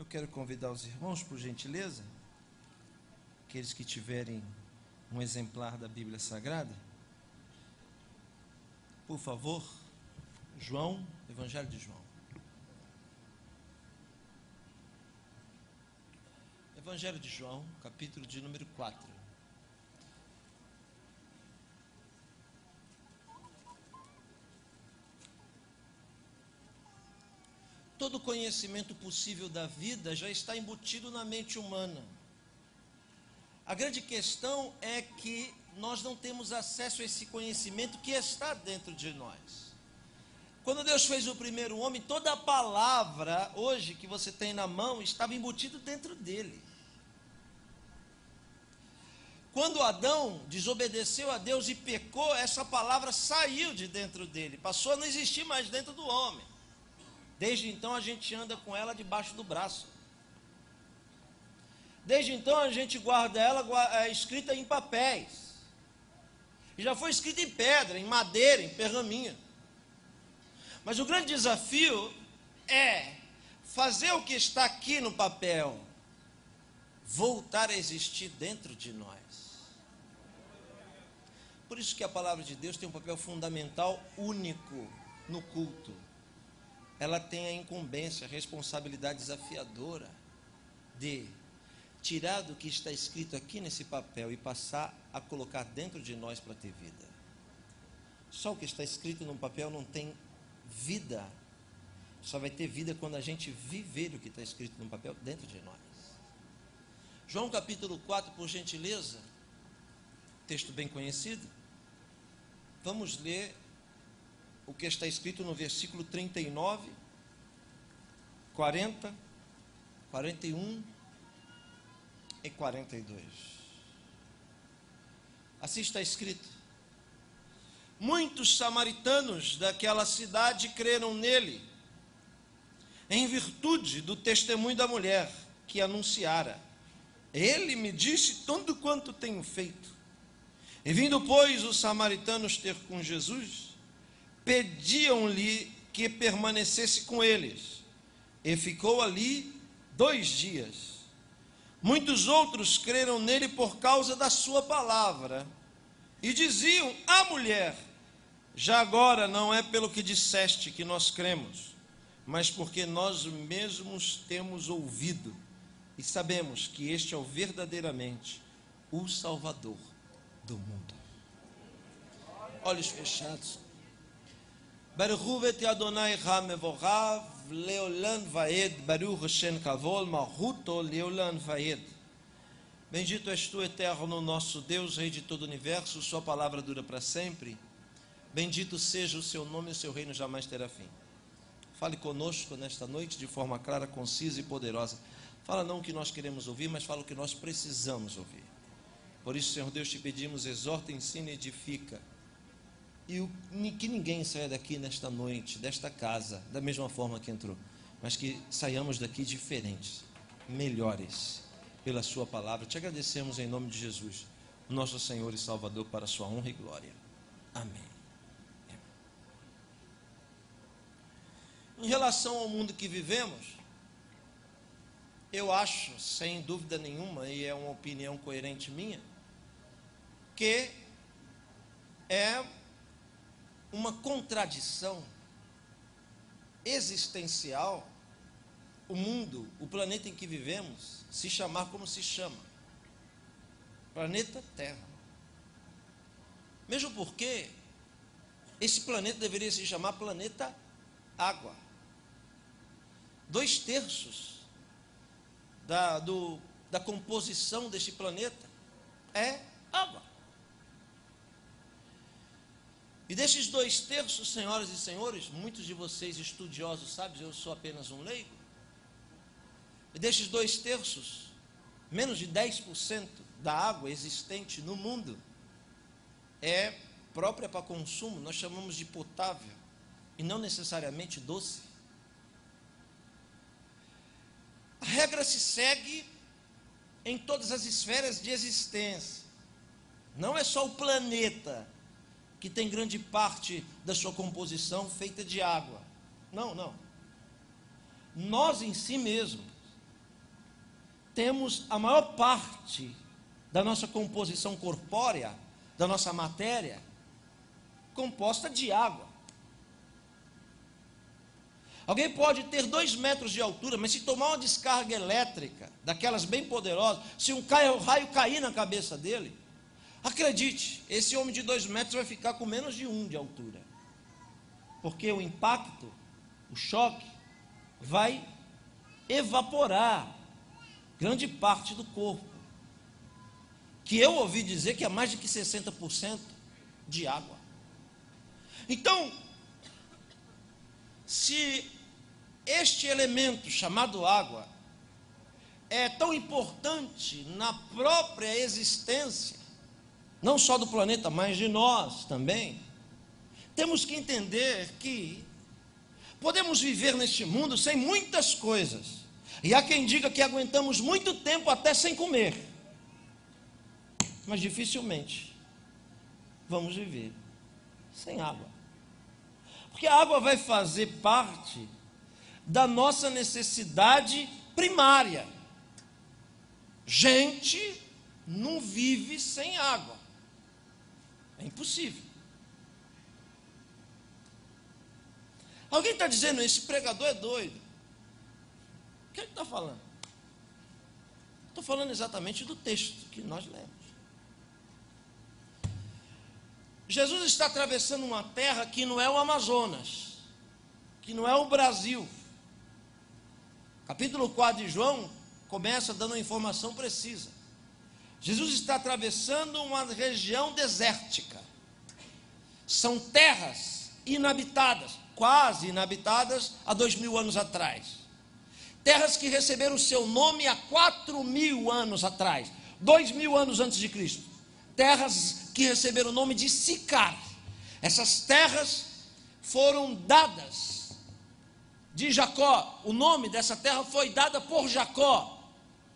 Eu quero convidar os irmãos, por gentileza, aqueles que tiverem um exemplar da Bíblia Sagrada, por favor, João, Evangelho de João. Evangelho de João, capítulo de número 4. Todo conhecimento possível da vida já está embutido na mente humana. A grande questão é que nós não temos acesso a esse conhecimento que está dentro de nós. Quando Deus fez o primeiro homem, toda a palavra hoje que você tem na mão estava embutido dentro dele. Quando Adão desobedeceu a Deus e pecou, essa palavra saiu de dentro dele, passou a não existir mais dentro do homem. Desde então a gente anda com ela debaixo do braço. Desde então a gente guarda ela escrita em papéis. E já foi escrita em pedra, em madeira, em pergaminho. Mas o grande desafio é fazer o que está aqui no papel voltar a existir dentro de nós. Por isso que a palavra de Deus tem um papel fundamental, único no culto. Ela tem a incumbência, a responsabilidade desafiadora de tirar do que está escrito aqui nesse papel e passar a colocar dentro de nós para ter vida. Só o que está escrito no papel não tem vida. Só vai ter vida quando a gente viver o que está escrito no papel dentro de nós. João capítulo 4, por gentileza, texto bem conhecido. Vamos ler o que está escrito no versículo 39, 40, 41 e 42. Assim está escrito: muitos samaritanos daquela cidade creram nele, em virtude do testemunho da mulher que anunciara. Ele me disse tudo quanto tenho feito. E vindo, pois, os samaritanos ter com Jesus, pediam-lhe que permanecesse com eles, e ficou ali 2 dias. Muitos outros creram nele por causa da sua palavra, e diziam à mulher: já agora não é pelo que disseste que nós cremos, mas porque nós mesmos temos ouvido, e sabemos que este é verdadeiramente o Salvador do mundo. Olhos fechados. Baruch et Adonai Hamevorav Leolan Vaed Baruch Hashem Kavol Malchuto Leolan Vaed. Bendito és tu, eterno nosso Deus, Rei de todo o universo, sua palavra dura para sempre. Bendito seja o seu nome, o seu reino jamais terá fim. Fale conosco nesta noite de forma clara, concisa e poderosa. Fala não o que nós queremos ouvir, mas fala o que nós precisamos ouvir. Por isso, Senhor Deus, te pedimos, exorta, ensina e edifica. E que ninguém saia daqui nesta noite, desta casa, da mesma forma que entrou, mas que saiamos daqui diferentes, melhores, pela sua palavra. Te agradecemos em nome de Jesus, nosso Senhor e Salvador, para a sua honra e glória. Amém. Em relação ao mundo que vivemos, eu acho, sem dúvida nenhuma, e é uma opinião coerente minha, que é uma contradição existencial o mundo, o planeta em que vivemos, se chamar como se chama, planeta Terra. Mesmo porque esse planeta deveria se chamar planeta Água. 2/3 da composição deste planeta é água. E desses 2/3, senhoras e senhores, muitos de vocês estudiosos sabem, eu sou apenas um leigo. E desses 2/3, menos de 10% da água existente no mundo é própria para consumo, nós chamamos de potável, e não necessariamente doce. A regra se segue em todas as esferas de existência. Não é só o planeta que tem grande parte da sua composição feita de água. Não. Nós em si mesmos temos a maior parte da nossa composição corpórea, da nossa matéria, composta de água. Alguém pode ter 2 metros de altura, mas se tomar uma descarga elétrica, daquelas bem poderosas, se um raio cair na cabeça dele, acredite, esse homem de 2 metros vai ficar com menos de 1 de altura. Porque o impacto, o choque, vai evaporar grande parte do corpo. Que eu ouvi dizer que é mais de que 60% de água. Então, se este elemento chamado água é tão importante na própria existência, não só do planeta, mas de nós também, temos que entender que podemos viver neste mundo sem muitas coisas, e há quem diga que aguentamos muito tempo até sem comer, mas dificilmente vamos viver sem água, porque a água vai fazer parte da nossa necessidade primária. Gente não vive sem água, é impossível. Alguém está dizendo, esse pregador é doido. O que ele está falando? Estou falando exatamente do texto que nós lemos. Jesus está atravessando uma terra que não é o Amazonas, que não é o Brasil. Capítulo 4 de João começa dando uma informação precisa. Jesus está atravessando uma região desértica. São terras inabitadas, quase inabitadas há 2000 anos atrás. Terras que receberam o seu nome há 4000 anos atrás, 2000 anos antes de Cristo. Terras que receberam o nome de Sicar. Essas terras foram dadas de Jacó. O nome dessa terra foi dada por Jacó,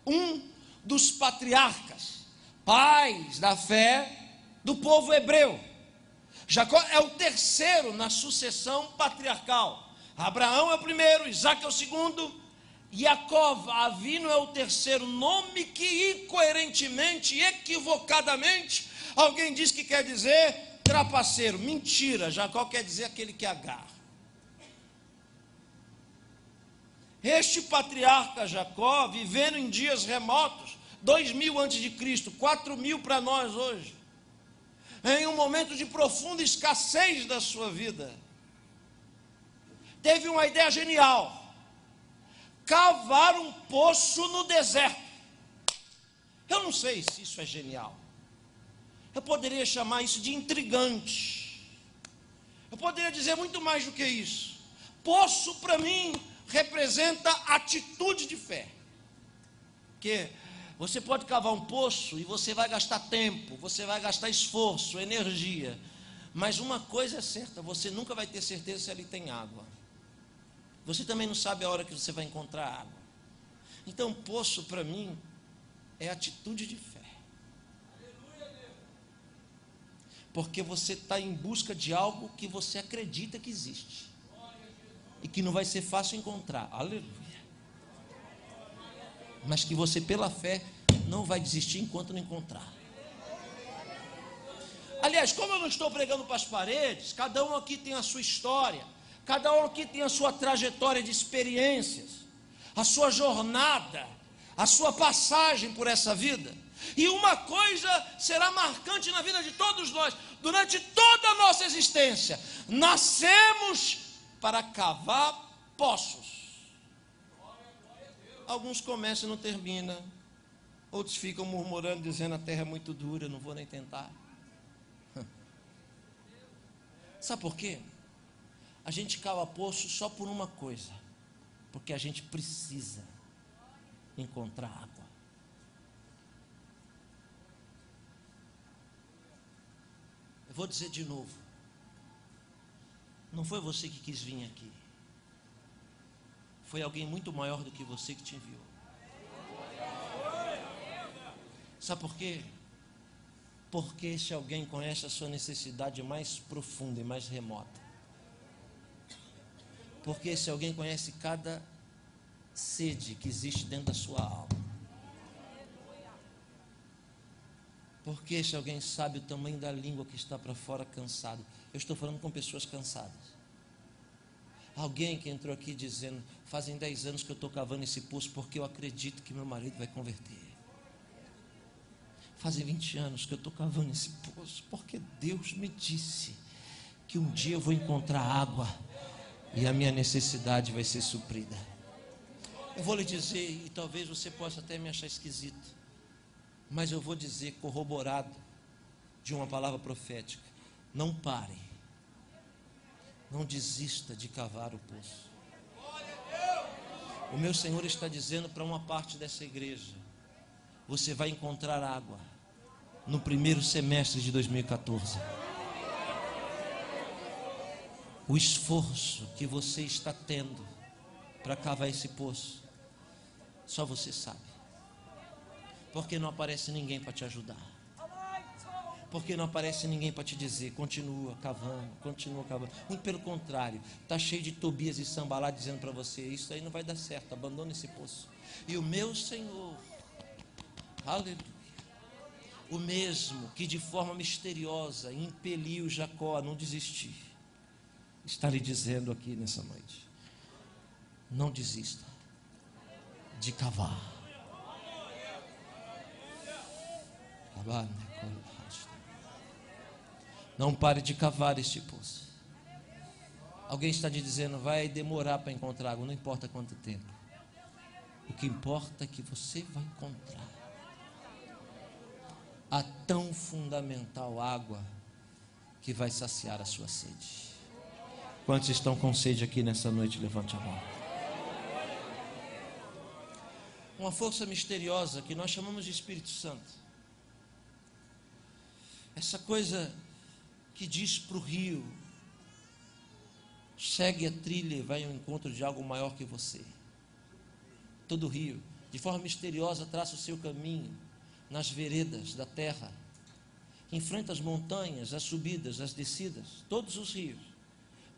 um dos patriarcas, pais da fé do povo hebreu. Jacó é o terceiro na sucessão patriarcal. Abraão é o primeiro, Isaac é o segundo, Jacó, Avino, é o terceiro, nome que incoerentemente, equivocadamente, alguém diz que quer dizer trapaceiro. Mentira, Jacó quer dizer aquele que agarra. Este patriarca Jacó, vivendo em dias remotos, 2000 antes de Cristo, 4000 para nós hoje, em um momento de profunda escassez da sua vida, teve uma ideia genial: cavar um poço no deserto. Eu não sei se isso é genial. Eu poderia chamar isso de intrigante. Eu poderia dizer muito mais do que isso. Poço, para mim, representa atitude de fé. Porque você pode cavar um poço e você vai gastar tempo, você vai gastar esforço, energia. Mas uma coisa é certa, você nunca vai ter certeza se ali tem água. Você também não sabe a hora que você vai encontrar água. Então, poço para mim é atitude de fé. Porque você está em busca de algo que você acredita que existe e que não vai ser fácil encontrar. Aleluia. Mas que você, pela fé, não vai desistir enquanto não encontrar. Aliás, como eu não estou pregando para as paredes, cada um aqui tem a sua história, cada um aqui tem a sua trajetória de experiências, a sua jornada, a sua passagem por essa vida. E uma coisa será marcante na vida de todos nós: durante toda a nossa existência, nascemos para cavar poços. Alguns começam e não terminam, outros ficam murmurando, dizendo: a terra é muito dura, não vou nem tentar. Sabe por quê? A gente cava poço só por uma coisa: porque a gente precisa encontrar água. Eu vou dizer de novo: não foi você que quis vir aqui, foi alguém muito maior do que você que te enviou. Sabe por quê? Porque esse alguém conhece a sua necessidade mais profunda e mais remota. Porque esse alguém conhece cada sede que existe dentro da sua alma. Porque se alguém sabe o tamanho da língua que está para fora cansado, eu estou falando com pessoas cansadas. Alguém que entrou aqui dizendo, fazem 10 anos que eu estou cavando esse poço porque eu acredito que meu marido vai converter. Fazem 20 anos que eu estou cavando esse poço porque Deus me disse que um dia eu vou encontrar água e a minha necessidade vai ser suprida. Eu vou lhe dizer, e talvez você possa até me achar esquisito, mas eu vou dizer, corroborado de uma palavra profética: não pare, não desista de cavar o poço. O meu Senhor está dizendo para uma parte dessa igreja: você vai encontrar água no primeiro semestre de 2014. O esforço que você está tendo para cavar esse poço, só você sabe. Porque não aparece ninguém para te ajudar. Porque não aparece ninguém para te dizer, continua cavando, continua cavando. Muito pelo contrário, está cheio de Tobias e Sambalá dizendo para você, isso aí não vai dar certo, abandona esse poço. E o meu Senhor, aleluia, o mesmo que de forma misteriosa impeliu Jacó a não desistir, está lhe dizendo aqui nessa noite: não desista de cavar. Não pare de cavar este poço. Alguém está te dizendo, vai demorar para encontrar água. Não importa quanto tempo. O que importa é que você vai encontrar a tão fundamental água que vai saciar a sua sede. Quantos estão com sede aqui nessa noite? Levante a mão. Uma força misteriosa que nós chamamos de Espírito Santo. Essa coisa que diz para o rio, segue a trilha e vai ao encontro de algo maior que você. Todo rio, de forma misteriosa, traça o seu caminho nas veredas da terra, enfrenta as montanhas, as subidas, as descidas, todos os rios,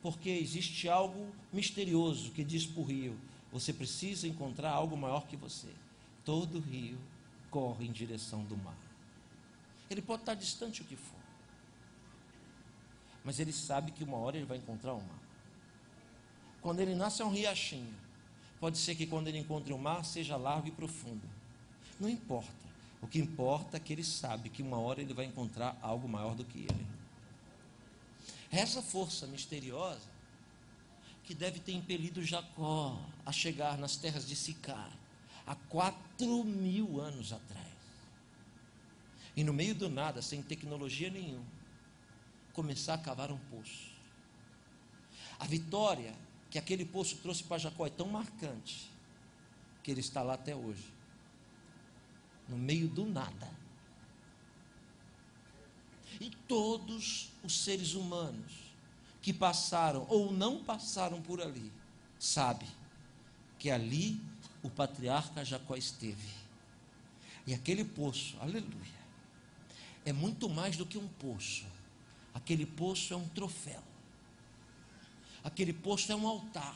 porque existe algo misterioso que diz para o rio, você precisa encontrar algo maior que você. Todo rio corre em direção do mar. Ele pode estar distante o que for, mas ele sabe que uma hora ele vai encontrar o mar. Quando ele nasce é um riachinho. Pode ser que quando ele encontre o mar seja largo e profundo. Não importa. O que importa é que ele sabe que uma hora ele vai encontrar algo maior do que ele. Essa força misteriosa que deve ter impelido Jacó a chegar nas terras de Sicar há 4.000 anos atrás. E no meio do nada, sem tecnologia nenhuma, começar a cavar um poço. A vitória que aquele poço trouxe para Jacó é tão marcante que ele está lá até hoje, no meio do nada. E todos os seres humanos que passaram ou não passaram por ali, sabem que ali o patriarca Jacó esteve. E aquele poço, aleluia, é muito mais do que um poço. Aquele poço é um troféu. Aquele poço é um altar.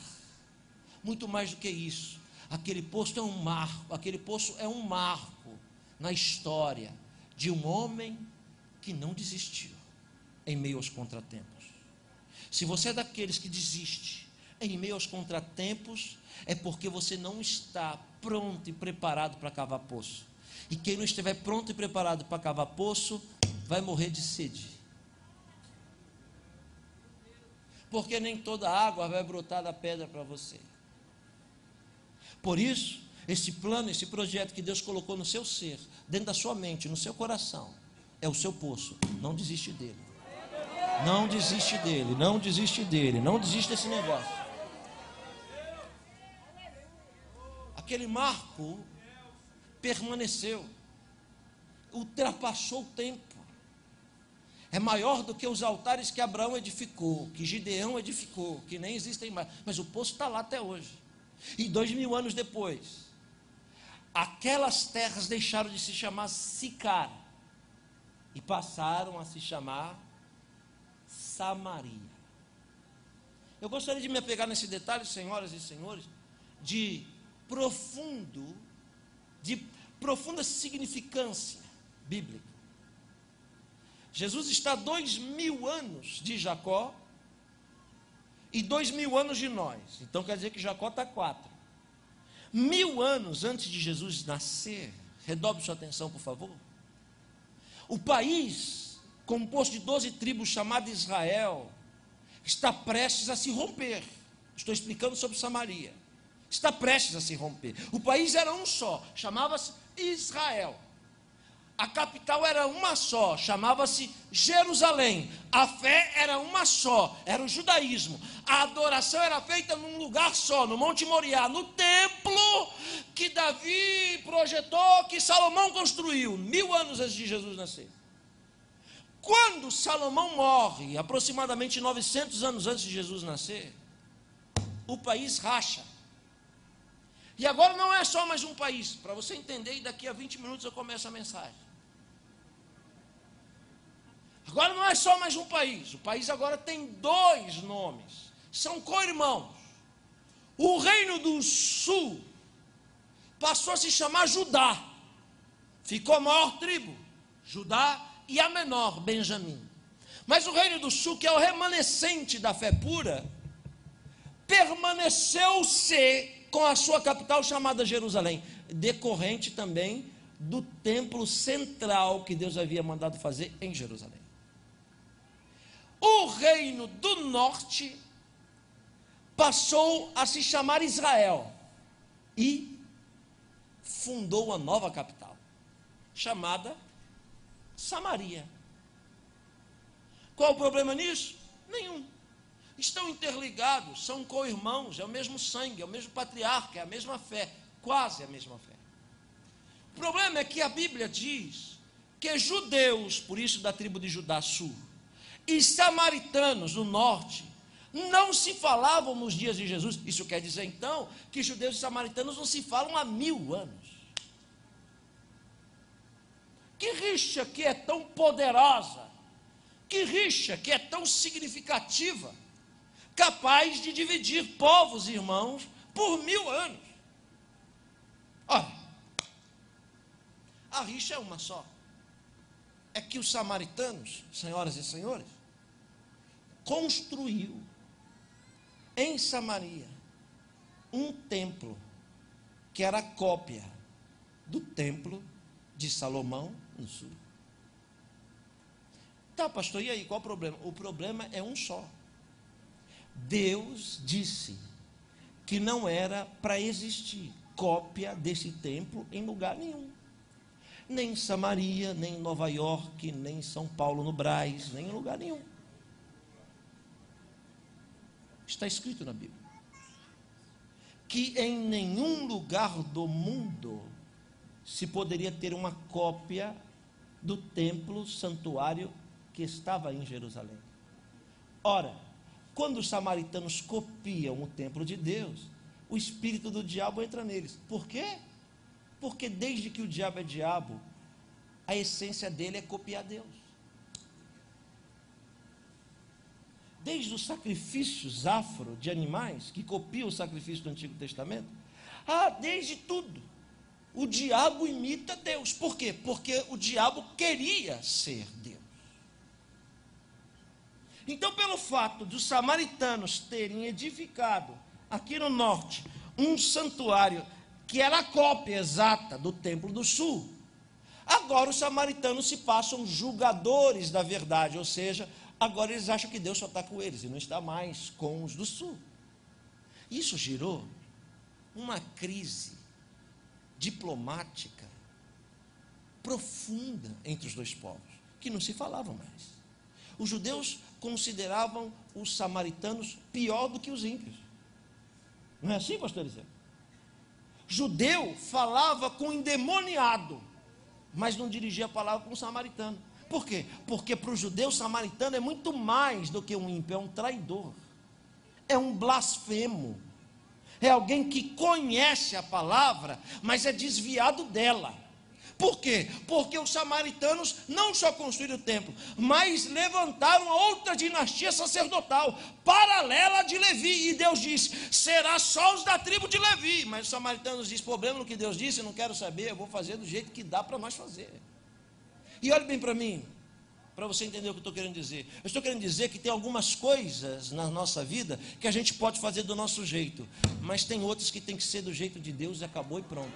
Muito mais do que isso. Aquele poço é um marco. Aquele poço é um marco na história de um homem que não desistiu em meio aos contratempos. Se você é daqueles que desiste em meio aos contratempos, é porque você não está pronto e preparado para cavar poço. E quem não estiver pronto e preparado para cavar poço, vai morrer de sede. Porque nem toda água vai brotar da pedra para você. Por isso, esse plano, esse projeto que Deus colocou no seu ser, dentro da sua mente, no seu coração, é o seu poço. Não desiste dele. Não desiste dele, não desiste dele, não desiste desse negócio. Aquele marco permaneceu, ultrapassou o tempo. É maior do que os altares que Abraão edificou, que Gideão edificou, que nem existem mais. Mas o poço está lá até hoje. E 2.000 anos depois, aquelas terras deixaram de se chamar Sicar e passaram a se chamar Samaria. Eu gostaria de me apegar nesse detalhe, senhoras e senhores, de profunda significância bíblica. Jesus está a 2000 anos de Jacó e 2000 anos de nós. Então quer dizer que Jacó está 4. 1000 anos antes de Jesus nascer, redobre sua atenção, por favor. O país, composto de 12 tribos, chamado Israel, está prestes a se romper. Estou explicando sobre Samaria. Está prestes a se romper. O país era um só, chamava-se Israel. A capital era uma só, chamava-se Jerusalém. A fé era uma só, era o judaísmo. A adoração era feita num lugar só, no Monte Moriá, no templo que Davi projetou, que Salomão construiu, 1000 anos antes de Jesus nascer. Quando Salomão morre, aproximadamente 900 anos antes de Jesus nascer, o país racha. E agora não é só mais um país, para você entender, e daqui a 20 minutos eu começo a mensagem. Agora não é só mais um país, o país agora tem 2 nomes, são co-irmãos. O reino do sul passou a se chamar Judá, ficou a maior tribo, Judá, e a menor, Benjamim. Mas o reino do sul, que é o remanescente da fé pura, permaneceu-se com a sua capital chamada Jerusalém, decorrente também do templo central que Deus havia mandado fazer em Jerusalém. O reino do norte passou a se chamar Israel e fundou uma nova capital, chamada Samaria. Qual o problema nisso? Nenhum. Estão interligados, são co-irmãos, é o mesmo sangue, é o mesmo patriarca, é a mesma fé, quase a mesma fé. O problema é que a Bíblia diz que judeus, por isso da tribo de Judá sul, e samaritanos do norte, não se falavam nos dias de Jesus. Isso quer dizer então que judeus e samaritanos não se falam há 1000 anos. Que rixa que é tão poderosa, que rixa que é tão significativa, capaz de dividir povos, irmãos, por 1000 anos. Olha, a rixa é uma só. É que os samaritanos, senhoras e senhores, construiu em Samaria um templo que era cópia do templo de Salomão no sul. Tá, pastor, e aí, qual o problema? O problema é um só. Deus disse que não era para existir cópia desse templo em lugar nenhum. Nem em Samaria, nem em Nova York, nem em São Paulo no Brás, nem em lugar nenhum. Está escrito na Bíblia que em nenhum lugar do mundo se poderia ter uma cópia do templo santuário que estava em Jerusalém. Ora, quando os samaritanos copiam o templo de Deus, o espírito do diabo entra neles. Por quê? Porque desde que o diabo é diabo, a essência dele é copiar Deus. Desde os sacrifícios afro de animais, que copiam o sacrifício do Antigo Testamento, desde tudo, o diabo imita Deus. Por quê? Porque o diabo queria ser Deus. Então, pelo fato dos samaritanos terem edificado aqui no norte um santuário que era a cópia exata do templo do sul, agora os samaritanos se passam julgadores da verdade, ou seja, agora eles acham que Deus só está com eles e não está mais com os do sul. Isso gerou uma crise diplomática profunda entre os dois povos, que não se falavam mais. Os judeus consideravam os samaritanos pior do que os ímpios. Não é assim, pastor Eliseu? Judeu falava com endemoniado, mas não dirigia a palavra com o samaritano. Por quê? Porque para o judeu, o samaritano é muito mais do que um ímpio, é um traidor, é um blasfemo, é alguém que conhece a palavra, mas é desviado dela. Por quê? Porque os samaritanos não só construíram o templo, mas levantaram outra dinastia sacerdotal, paralela de Levi, e Deus disse, será só os da tribo de Levi. Mas os samaritanos dizem, problema no que Deus disse, eu não quero saber, eu vou fazer do jeito que dá para nós fazer. E olhe bem para mim, para você entender o que eu estou querendo dizer. Eu estou querendo dizer que tem algumas coisas na nossa vida que a gente pode fazer do nosso jeito, mas tem outras que tem que ser do jeito de Deus e acabou e pronto.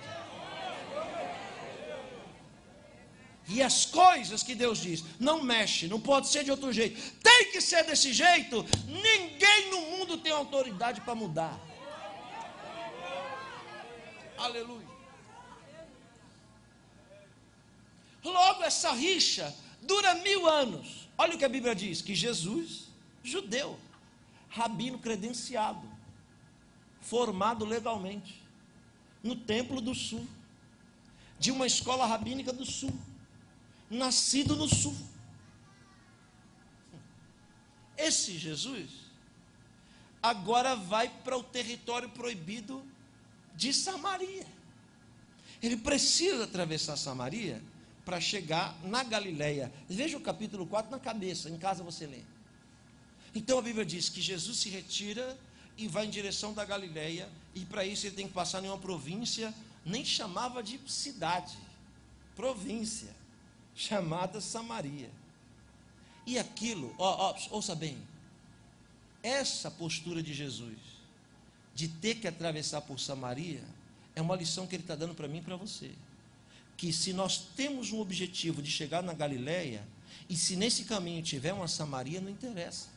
E as coisas que Deus diz, não mexe, não pode ser de outro jeito, tem que ser desse jeito, ninguém no mundo tem autoridade para mudar. Aleluia. Logo, essa rixa dura 1000 anos. Olha o que a Bíblia diz, que Jesus, judeu, rabino credenciado, formado legalmente, no Templo do Sul, de uma escola rabínica do Sul, nascido no Sul. Esse Jesus agora vai para o território proibido de Samaria. Ele precisa atravessar Samaria para chegar na Galileia. Veja o capítulo 4 na cabeça, em casa você lê. Então a Bíblia diz que Jesus se retira e vai em direção da Galileia, e para isso ele tem que passar em uma província, nem chamava de cidade, província, chamada Samaria. E aquilo, ouça bem, essa postura de Jesus, de ter que atravessar por Samaria, é uma lição que ele está dando para mim e para você. Que se nós temos um objetivo de chegar na Galileia, e se nesse caminho tiver uma Samaria, não interessa.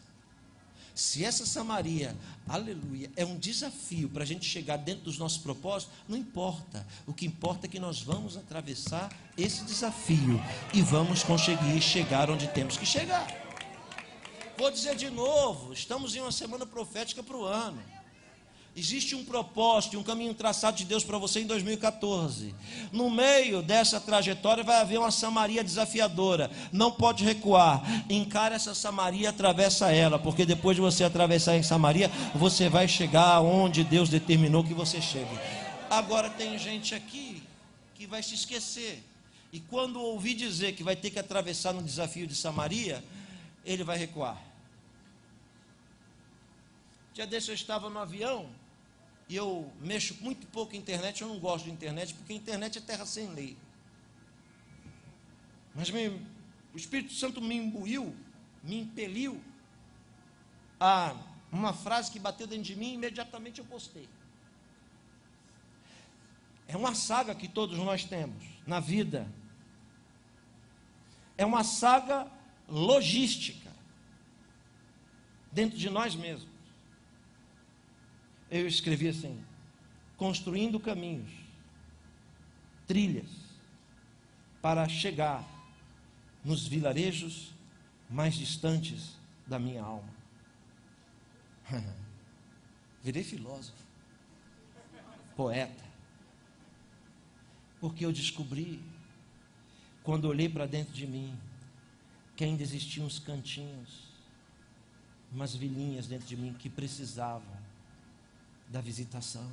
Se essa Samaria, aleluia, é um desafio para a gente chegar dentro dos nossos propósitos, não importa. O que importa é que nós vamos atravessar esse desafio e vamos conseguir chegar onde temos que chegar. Vou dizer de novo, estamos em uma semana profética para o ano. Existe um propósito, um caminho traçado de Deus para você em 2014. No meio dessa trajetória vai haver uma Samaria desafiadora. Não pode recuar. Encara essa Samaria, atravessa ela, porque depois de você atravessar em Samaria, você vai chegar onde Deus determinou que você chegue. Agora tem gente aqui que vai se esquecer. E quando ouvir dizer que vai ter que atravessar no desafio de Samaria, ele vai recuar. Dia desse eu estava no avião, e eu mexo muito pouco em internet, eu não gosto de internet, porque a internet é terra sem lei. Mas o Espírito Santo me imbuiu, me impeliu a uma frase que bateu dentro de mim, e imediatamente eu postei. É uma saga que todos nós temos na vida. É uma saga logística dentro de nós mesmos. Eu escrevi assim: construindo caminhos, trilhas, para chegar nos vilarejos mais distantes da minha alma. Virei filósofo, poeta, porque eu descobri, quando olhei para dentro de mim, que ainda existiam uns cantinhos, umas vilinhas dentro de mim que precisavam da visitação.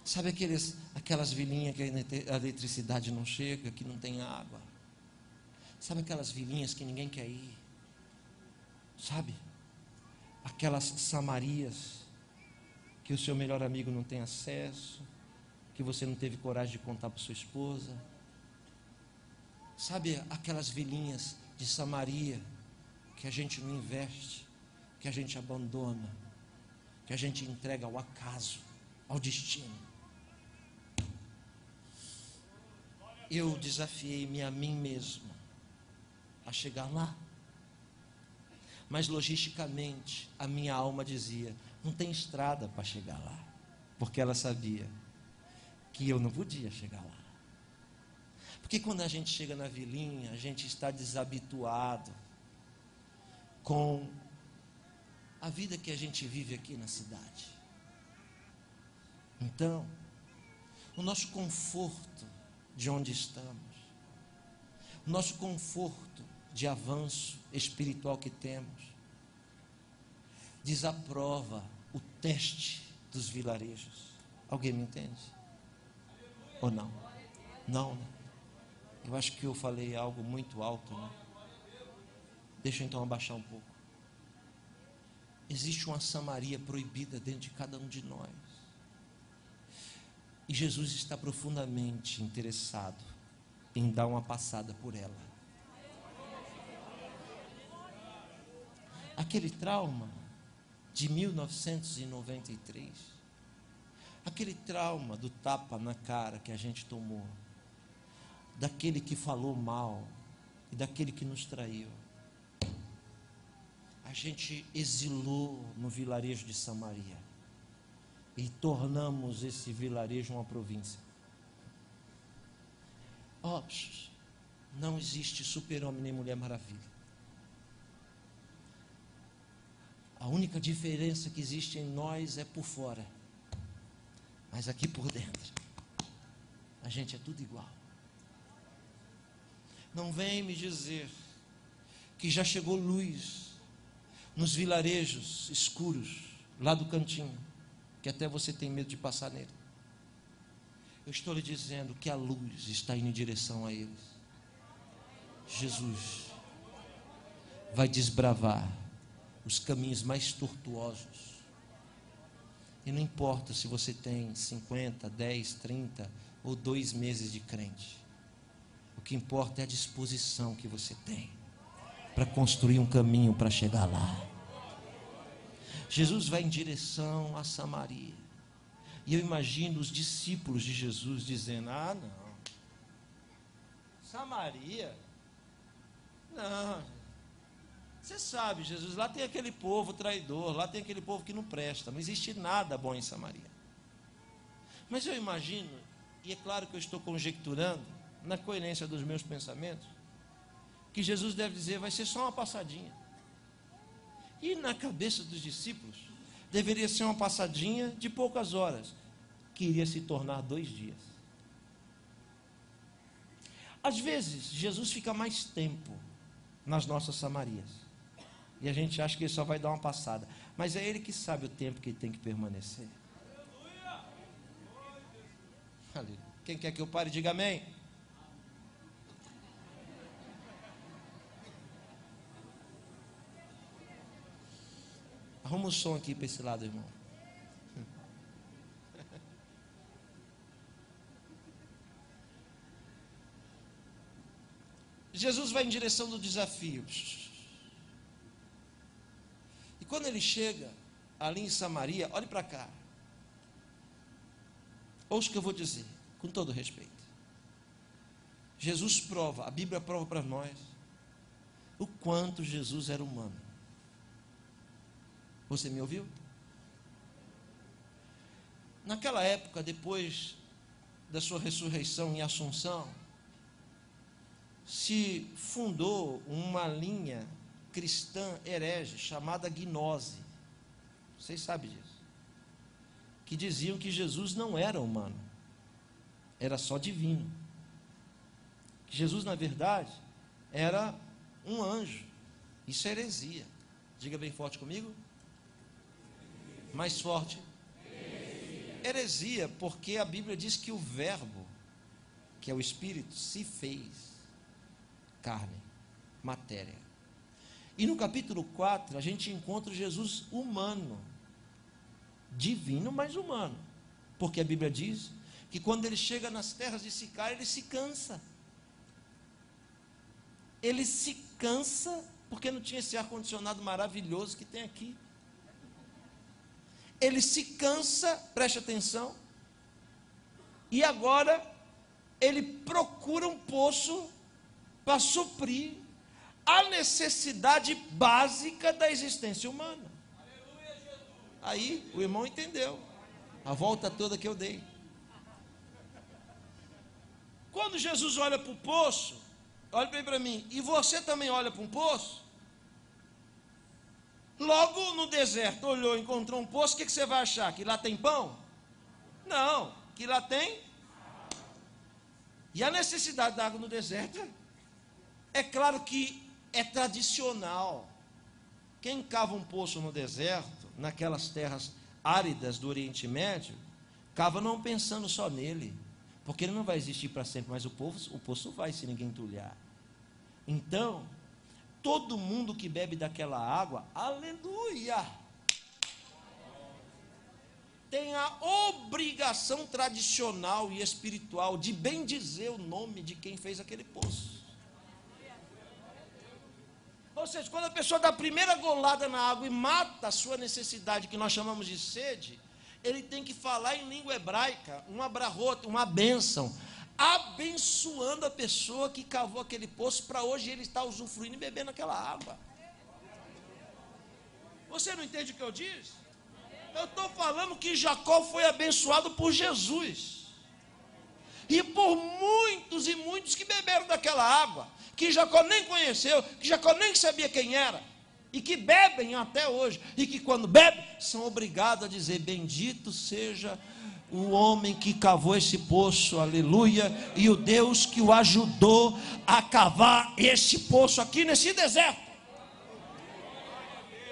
Sabe aquelas vilinhas que a eletricidade não chega, que não tem água? Sabe aquelas vilinhas que ninguém quer ir? Sabe? Aquelas Samarias que o seu melhor amigo não tem acesso, que você não teve coragem de contar para sua esposa. Sabe aquelas vilinhas de Samaria que a gente não investe, que a gente abandona, que a gente entrega ao acaso, ao destino. Eu desafiei-me a mim mesmo a chegar lá, mas logisticamente a minha alma dizia: não tem estrada para chegar lá, porque ela sabia que eu não podia chegar lá. Porque quando a gente chega na vilinha, a gente está desabituado com a vida que a gente vive aqui na cidade. Então, o nosso conforto de onde estamos, o nosso conforto de avanço espiritual que temos, desaprova o teste dos vilarejos. Alguém me entende? Ou não? Não, né? Eu acho que eu falei algo muito alto, né? Deixa eu então abaixar um pouco. Existe uma Samaria proibida dentro de cada um de nós. E Jesus está profundamente interessado em dar uma passada por ela. Aquele trauma de 1993, aquele trauma do tapa na cara que a gente tomou, daquele que falou mal e daquele que nos traiu, a gente exilou no vilarejo de Samaria e tornamos esse vilarejo uma província. Não existe super-homem nem mulher maravilha. A única diferença que existe em nós é por fora, mas aqui por dentro a gente é tudo igual. Não vem me dizer que já chegou luz nos vilarejos escuros lá do cantinho, que até você tem medo de passar nele. Eu estou lhe dizendo que a luz está indo em direção a eles. Jesus vai desbravar os caminhos mais tortuosos. E não importa se você tem 50, 10, 30 ou 2 meses de crente. O que importa é a disposição que você tem para construir um caminho para chegar lá. Jesus vai em direção a Samaria. E eu imagino os discípulos de Jesus dizendo: ah, não, Samaria? Não, você sabe, Jesus, lá tem aquele povo traidor, lá tem aquele povo que não presta, não existe nada bom em Samaria. Mas eu imagino, e é claro que eu estou conjecturando, na coerência dos meus pensamentos, que Jesus deve dizer: vai ser só uma passadinha. E na cabeça dos discípulos, deveria ser uma passadinha de poucas horas, que iria se tornar 2 dias. Às vezes, Jesus fica mais tempo nas nossas Samarias, e a gente acha que ele só vai dar uma passada, mas é ele que sabe o tempo que ele tem que permanecer. Aleluia. Quem quer que eu pare, diga amém. Arruma o som aqui para esse lado, irmão. Jesus vai em direção do desafio. E quando ele chega ali em Samaria, olhe para cá. Ouça o que eu vou dizer, com todo respeito. Jesus prova, a Bíblia prova para nós, o quanto Jesus era humano. Você me ouviu? Naquela época, depois da sua ressurreição em Assunção, se fundou uma linha cristã herege chamada gnose. Vocês sabem disso. Que diziam que Jesus não era humano, era só divino. Que Jesus, na verdade, era um anjo. Isso é heresia. Diga bem forte comigo. Mais forte. Heresia, porque a Bíblia diz que o verbo, que é o Espírito, se fez carne, matéria. E no capítulo 4, a gente encontra Jesus humano, divino, mas humano, porque a Bíblia diz que quando ele chega nas terras de Sicar, ele se cansa. Ele se cansa porque não tinha esse ar-condicionado maravilhoso que tem aqui. Ele se cansa, preste atenção, e agora ele procura um poço para suprir a necessidade básica da existência humana. Aí o irmão entendeu a volta toda que eu dei. Quando Jesus olha para o poço, olha bem para mim, e você também olha para um poço, logo no deserto, olhou, encontrou um poço, o que você vai achar? Que lá tem pão? Não, que lá tem. E a necessidade da água no deserto, é claro que é tradicional. Quem cava um poço no deserto, naquelas terras áridas do Oriente Médio, cava não pensando só nele, porque ele não vai existir para sempre, mas o poço vai se ninguém entulhar. Então, todo mundo que bebe daquela água, aleluia, tem na obrigação tradicional e espiritual de bendizer o nome de quem fez aquele poço. Ou seja, quando a pessoa dá a primeira golada na água e mata a sua necessidade, que nós chamamos de sede, ele tem que falar em língua hebraica, um abrahot, uma bênção, abençoando a pessoa que cavou aquele poço, para hoje ele estar usufruindo e bebendo aquela água. Você não entende o que eu disse? Eu estou falando que Jacó foi abençoado por Jesus, e por muitos e muitos que beberam daquela água, que Jacó nem conheceu, que Jacó nem sabia quem era, e que bebem até hoje, e que quando bebem, são obrigados a dizer: bendito seja o homem que cavou esse poço, aleluia, e o Deus que o ajudou a cavar esse poço aqui nesse deserto.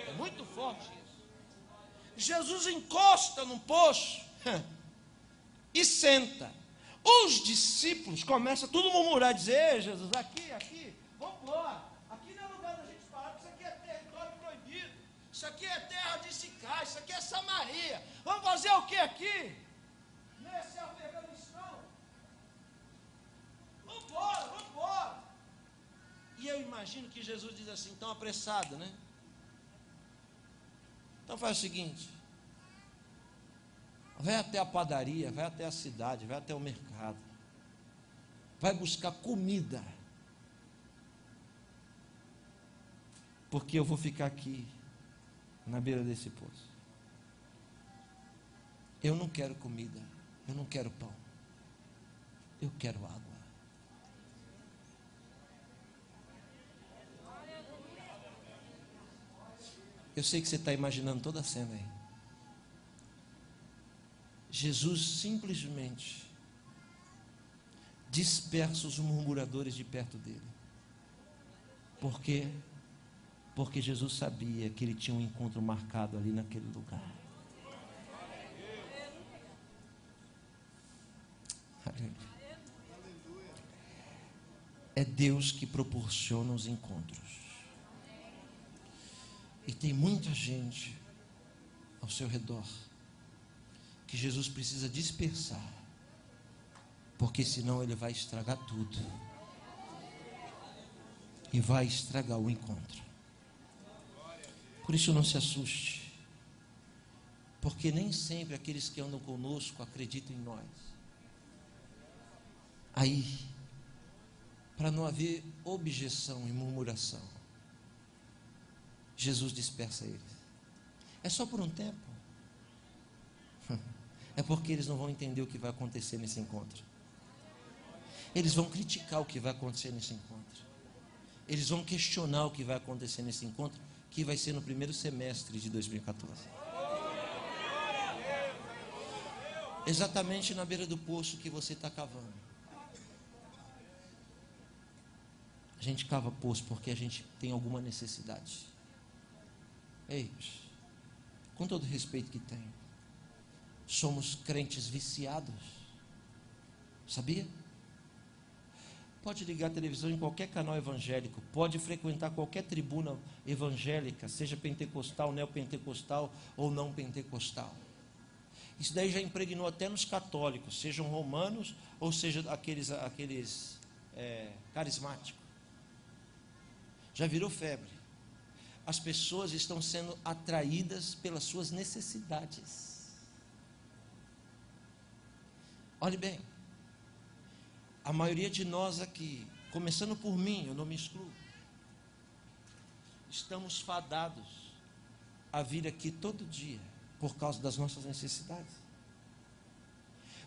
É muito forte isso. Jesus encosta no poço e senta. Os discípulos começam tudo a murmurar, dizer: ei, Jesus, aqui, vamos embora. Aqui não é lugar da gente parar, porque isso aqui é território proibido. Isso aqui é terra de Sicar, isso aqui é Samaria. Vamos fazer o que aqui? Nesse Afeganistão? Vamos embora. E eu imagino que Jesus diz assim, tão apressado, né? Então faz o seguinte: vai até a padaria, vai até a cidade, vai até o mercado, vai buscar comida, porque eu vou ficar aqui na beira desse poço. Eu não quero comida, eu não quero pão, eu quero água. Eu sei que você está imaginando toda a cena aí. Jesus simplesmente dispersa os murmuradores de perto dele. Por quê? Porque Jesus sabia que ele tinha um encontro marcado ali naquele lugar. É Deus que proporciona os encontros. E tem muita gente ao seu redor que Jesus precisa dispersar, porque senão ele vai estragar tudo e vai estragar o encontro. Por isso não se assuste, porque nem sempre aqueles que andam conosco acreditam em nós. Aí, para não haver objeção e murmuração, Jesus dispersa eles. É só por um tempo. É porque eles não vão entender o que vai acontecer nesse encontro. Eles vão criticar o que vai acontecer nesse encontro. Eles vão questionar o que vai acontecer nesse encontro, que vai ser no primeiro semestre de 2014. Exatamente na beira do poço que você está cavando. A gente cava poço porque a gente tem alguma necessidade. Ei, com todo o respeito que tenho, somos crentes viciados, sabia? Pode ligar a televisão em qualquer canal evangélico, pode frequentar qualquer tribuna evangélica, seja pentecostal, neopentecostal ou não pentecostal. Isso daí já impregnou até nos católicos, sejam romanos ou seja aqueles carismáticos. Já virou febre. As pessoas estão sendo atraídas pelas suas necessidades. Olhe bem, a maioria de nós aqui, começando por mim, eu não me excluo, estamos fadados a vir aqui todo dia por causa das nossas necessidades.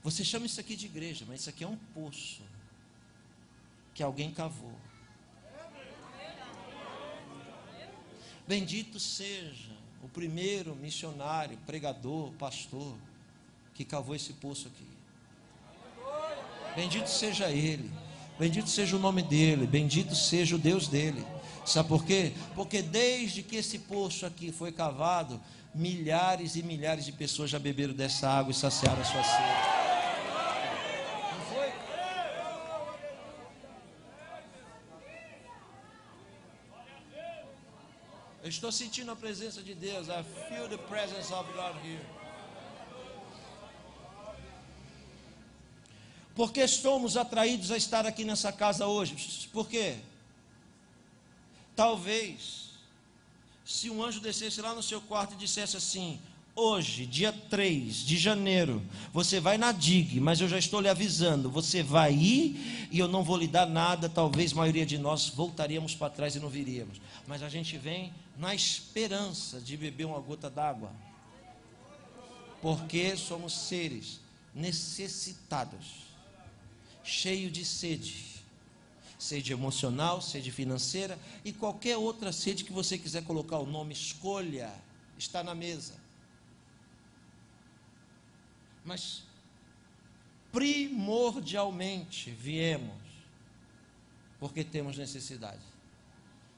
Você chama isso aqui de igreja, mas isso aqui é um poço que alguém cavou. Bendito seja o primeiro missionário, pregador, pastor que cavou esse poço aqui. Bendito seja ele, bendito seja o nome dele, bendito seja o Deus dele. Sabe por quê? Porque desde que esse poço aqui foi cavado, milhares e milhares de pessoas já beberam dessa água e saciaram a sua sede. Não foi? Eu estou sentindo a presença de Deus. I feel the presence of God here. Por que somos atraídos a estar aqui nessa casa hoje? Por quê? Talvez, se um anjo descesse lá no seu quarto e dissesse assim: hoje, dia 3 de janeiro, você vai na DIG, mas eu já estou lhe avisando, você vai ir e eu não vou lhe dar nada. Talvez a maioria de nós voltaríamos para trás e não viríamos. Mas a gente vem na esperança de beber uma gota d'água, porque somos seres necessitados, cheios de sede, sede emocional, sede financeira e qualquer outra sede que você quiser colocar o nome, escolha, está na mesa. Mas primordialmente viemos porque temos necessidade.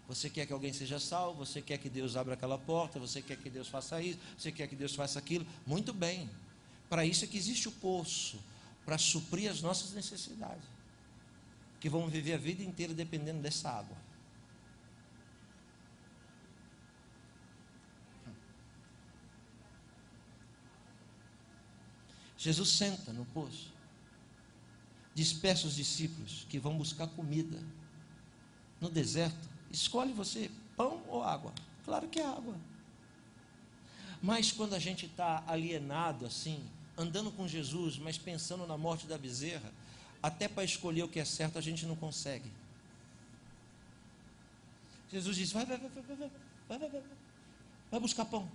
Você quer que alguém seja salvo, você quer que Deus abra aquela porta, você quer que Deus faça isso, você quer que Deus faça aquilo. Muito bem, para isso é que existe o poço, para suprir as nossas necessidades, que vamos viver a vida inteira dependendo dessa água. Jesus senta no poço, dispersa os discípulos que vão buscar comida no deserto. Escolhe você, pão ou água? Claro que é água. Mas quando a gente está alienado assim, andando com Jesus, mas pensando na morte da bezerra, até para escolher o que é certo a gente não consegue. Jesus diz: vai buscar pão.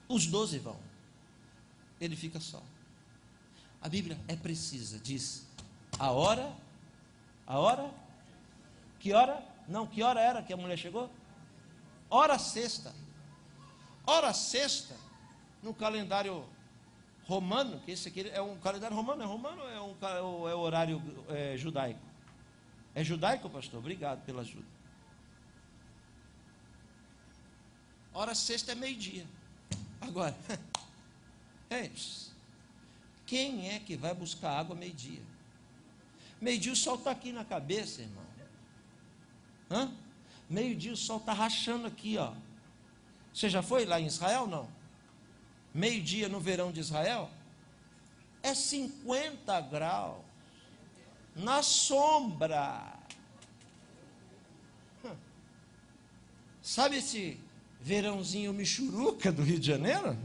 Os 12 vão. Ele fica só. A Bíblia é precisa, diz a hora, que hora? Não, que hora era que a mulher chegou? Hora sexta. Hora sexta, no calendário romano, que esse aqui é um calendário romano, ou é o horário judaico? É judaico, pastor? Obrigado pela ajuda. Hora sexta é meio-dia. Agora, quem é que vai buscar água meio-dia? Meio-dia o sol está aqui na cabeça, irmão. Meio-dia o sol está rachando aqui, ó. Você já foi lá em Israel? Não. Meio-dia no verão de Israel é 50 graus na sombra. Sabe esse verãozinho michuruca do Rio de Janeiro?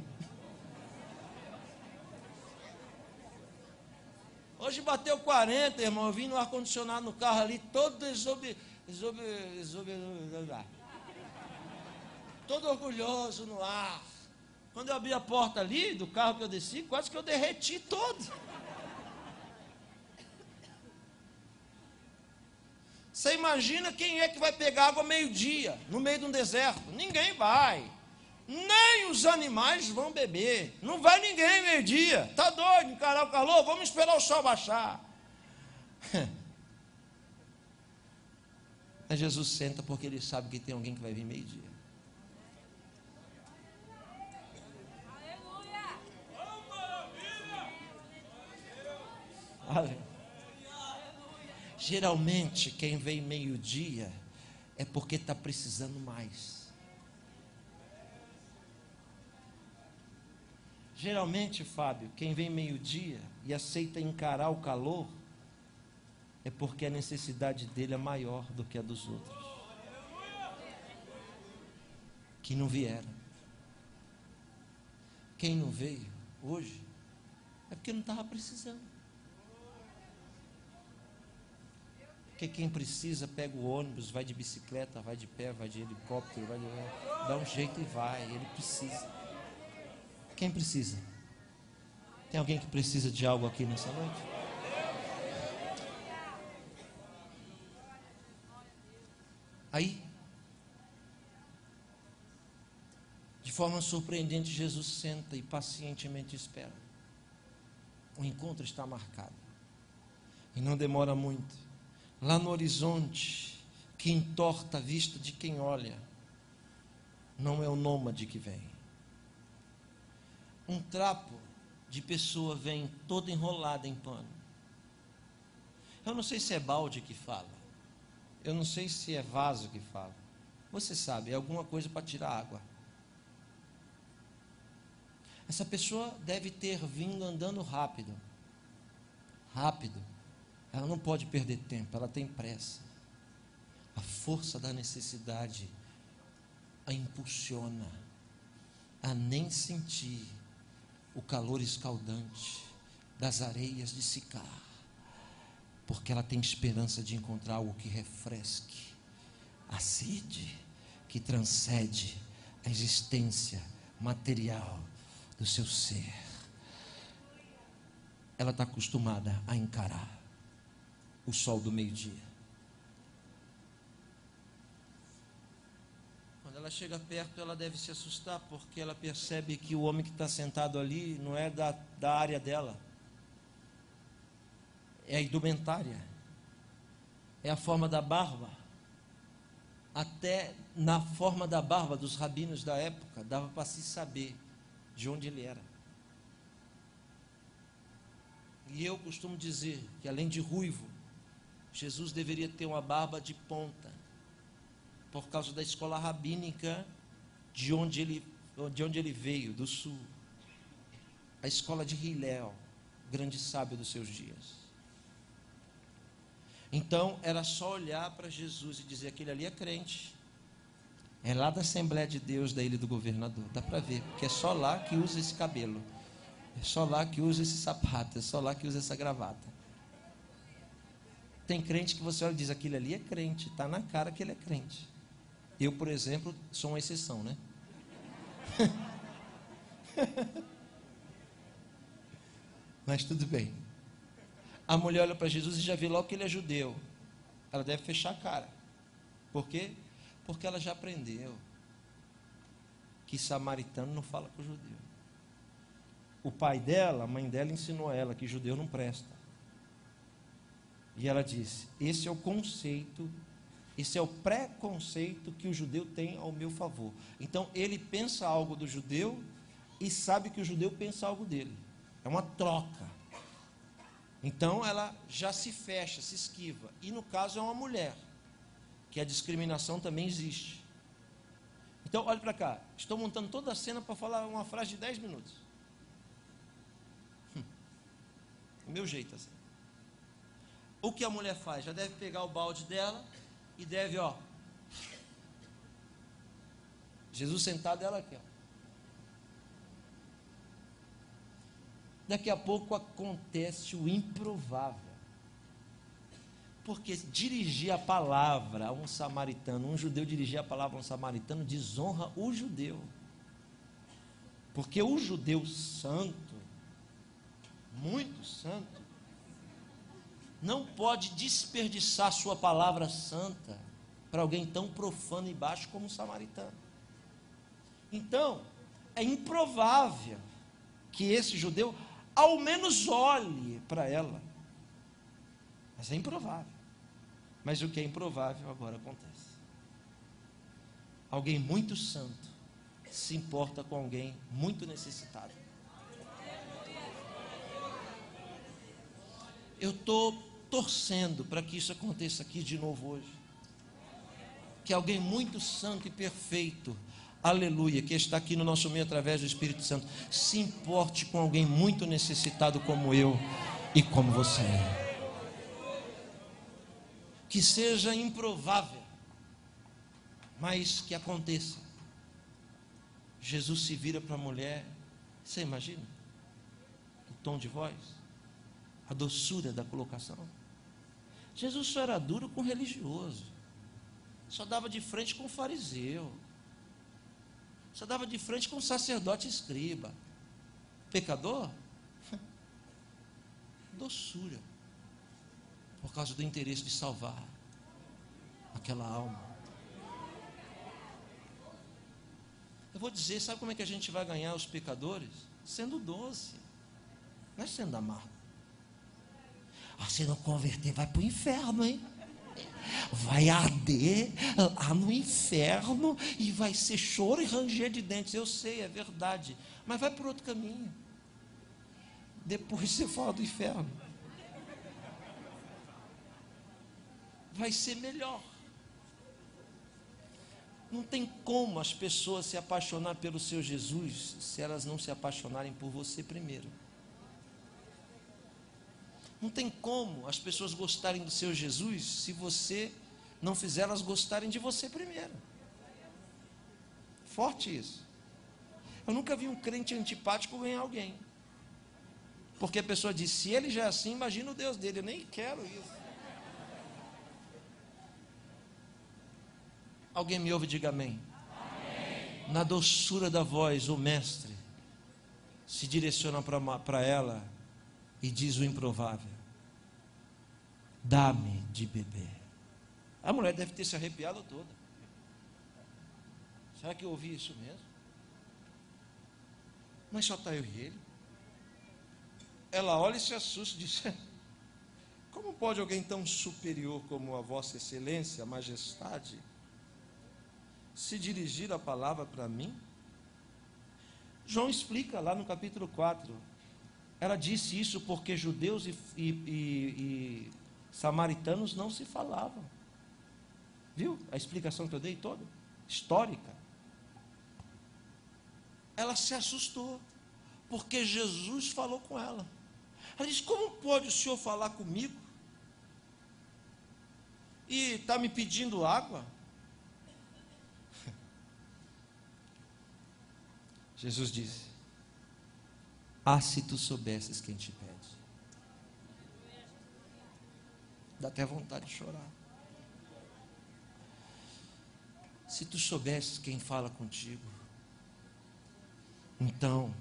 Hoje bateu 40, irmão. Eu vim no ar-condicionado no carro ali, todo todo orgulhoso no ar. Quando eu abri a porta ali do carro que eu desci, quase que eu derreti todo. Você imagina quem é que vai pegar água meio-dia, no meio de um deserto? Ninguém vai. Nem os animais vão beber. Não vai ninguém meio-dia. Está doido, encarar o calor? Vamos esperar o sol baixar. Mas Jesus senta porque ele sabe que tem alguém que vai vir meio-dia. Geralmente quem vem meio-dia é porque está precisando mais. Geralmente, Fábio, quem vem meio-dia e aceita encarar o calor é porque a necessidade dele é maior do que a dos outros que não vieram. Quem não veio hoje é porque não estava precisando. Porque quem precisa pega o ônibus, vai de bicicleta, vai de pé, vai de helicóptero, dá um jeito e vai. Ele precisa. Quem precisa? Tem alguém que precisa de algo aqui nessa noite? Aí, de forma surpreendente, Jesus senta e pacientemente espera. O encontro está marcado. E não demora muito. Lá no horizonte, que entorta a vista de quem olha, não é o nômade que vem. Um trapo de pessoa vem toda enrolada em pano. Eu não sei se é balde que fala. Eu não sei se é vaso que fala. Você sabe, é alguma coisa para tirar água. Essa pessoa deve ter vindo andando rápido. rápido. Ela não pode perder tempo, ela tem pressa. A força da necessidade a impulsiona a nem sentir o calor escaldante das areias de Sicar, porque ela tem esperança de encontrar algo que refresque a sede que transcende a existência material do seu ser. Ela está acostumada a encarar o sol do meio-dia. Quando ela chega perto, ela deve se assustar, porque ela percebe que o homem que está sentado ali não é da área dela, é a indumentária, é a forma da barba. Até na forma da barba dos rabinos da época, dava para se saber de onde ele era. E eu costumo dizer que, além de ruivo, Jesus deveria ter uma barba de ponta, por causa da escola rabínica de onde ele veio, do sul. A escola de Hillel, grande sábio dos seus dias. Então, era só olhar para Jesus e dizer: aquele ali é crente. É lá da Assembleia de Deus, da Ilha do Governador. Dá para ver, porque é só lá que usa esse cabelo. É só lá que usa esse sapato. É só lá que usa essa gravata. Tem crente que você olha e diz: aquele ali é crente. Está na cara que ele é crente. Eu, por exemplo, sou uma exceção, né? Mas tudo bem. A mulher olha para Jesus e já vê logo que ele é judeu. Ela deve fechar a cara. Por quê? Porque ela já aprendeu que samaritano não fala com judeu. O pai dela, a mãe dela, ensinou a ela que judeu não presta. E ela disse: esse é o conceito, esse é o preconceito que o judeu tem ao meu favor. Então ele pensa algo do judeu e sabe que o judeu pensa algo dele. É uma troca. Então ela já se fecha, se esquiva. E no caso é uma mulher, que a discriminação também existe. Então olhe para cá, estou montando toda a cena para falar uma frase de 10 minutos. O meu jeito assim. O que a mulher faz? Já deve pegar o balde dela e deve, Jesus sentado, ela aqui, Daqui a pouco acontece o improvável. Porque dirigir a palavra a um samaritano, um judeu dirigir a palavra a um samaritano, desonra o judeu. Porque o judeu santo, muito santo, não pode desperdiçar sua palavra santa para alguém tão profano e baixo como um samaritano. Então, é improvável que esse judeu ao menos olhe para ela. Mas é improvável. Mas o que é improvável agora acontece. Alguém muito santo se importa com alguém muito necessitado. Eu estou torcendo para que isso aconteça aqui de novo hoje. Que alguém muito santo e perfeito, aleluia, que está aqui no nosso meio através do Espírito Santo, se importe com alguém muito necessitado como eu e como você é. Que seja improvável, mas que aconteça. Jesus se vira para a mulher, você imagina? O tom de voz, a doçura da colocação. Jesus só era duro com religioso, só dava de frente com o fariseu, só dava de frente com o sacerdote escriba. Pecador? Doçura, por causa do interesse de salvar aquela alma. Eu vou dizer, sabe como é que a gente vai ganhar os pecadores? Sendo doce, não é sendo amargo. Se não converter, vai para o inferno, hein? Vai arder lá no inferno e vai ser choro e ranger de dentes. Eu sei, é verdade, mas vai por outro caminho. Depois você fala do inferno. Vai ser melhor. Não tem como as pessoas se apaixonar pelo seu Jesus se elas não se apaixonarem por você primeiro. Não tem como as pessoas gostarem do seu Jesus se você não fizer elas gostarem de você primeiro. Forte isso. Eu nunca vi um crente antipático ganhar alguém. Porque a pessoa diz, se ele já é assim, imagina o Deus dele. Eu nem quero isso. Alguém me ouve e diga amém. Amém. Na doçura da voz, o mestre se direciona para ela e diz o improvável: dá-me de beber. A mulher deve ter se arrepiado toda. Será que eu ouvi isso mesmo? Mas só está eu e ele. Ela olha e se assusta e diz: como pode alguém tão superior como a vossa excelência, a majestade, se dirigir a palavra para mim? João explica lá no capítulo 4. Ela disse isso porque judeus e samaritanos não se falavam. Viu a explicação que eu dei toda? Histórica. Ela se assustou, porque Jesus falou com ela. Ela disse: como pode o senhor falar comigo? E está me pedindo água? Jesus disse: ah, se tu soubesses quem te pede. Dá até vontade de chorar. Se tu soubesses quem fala contigo, então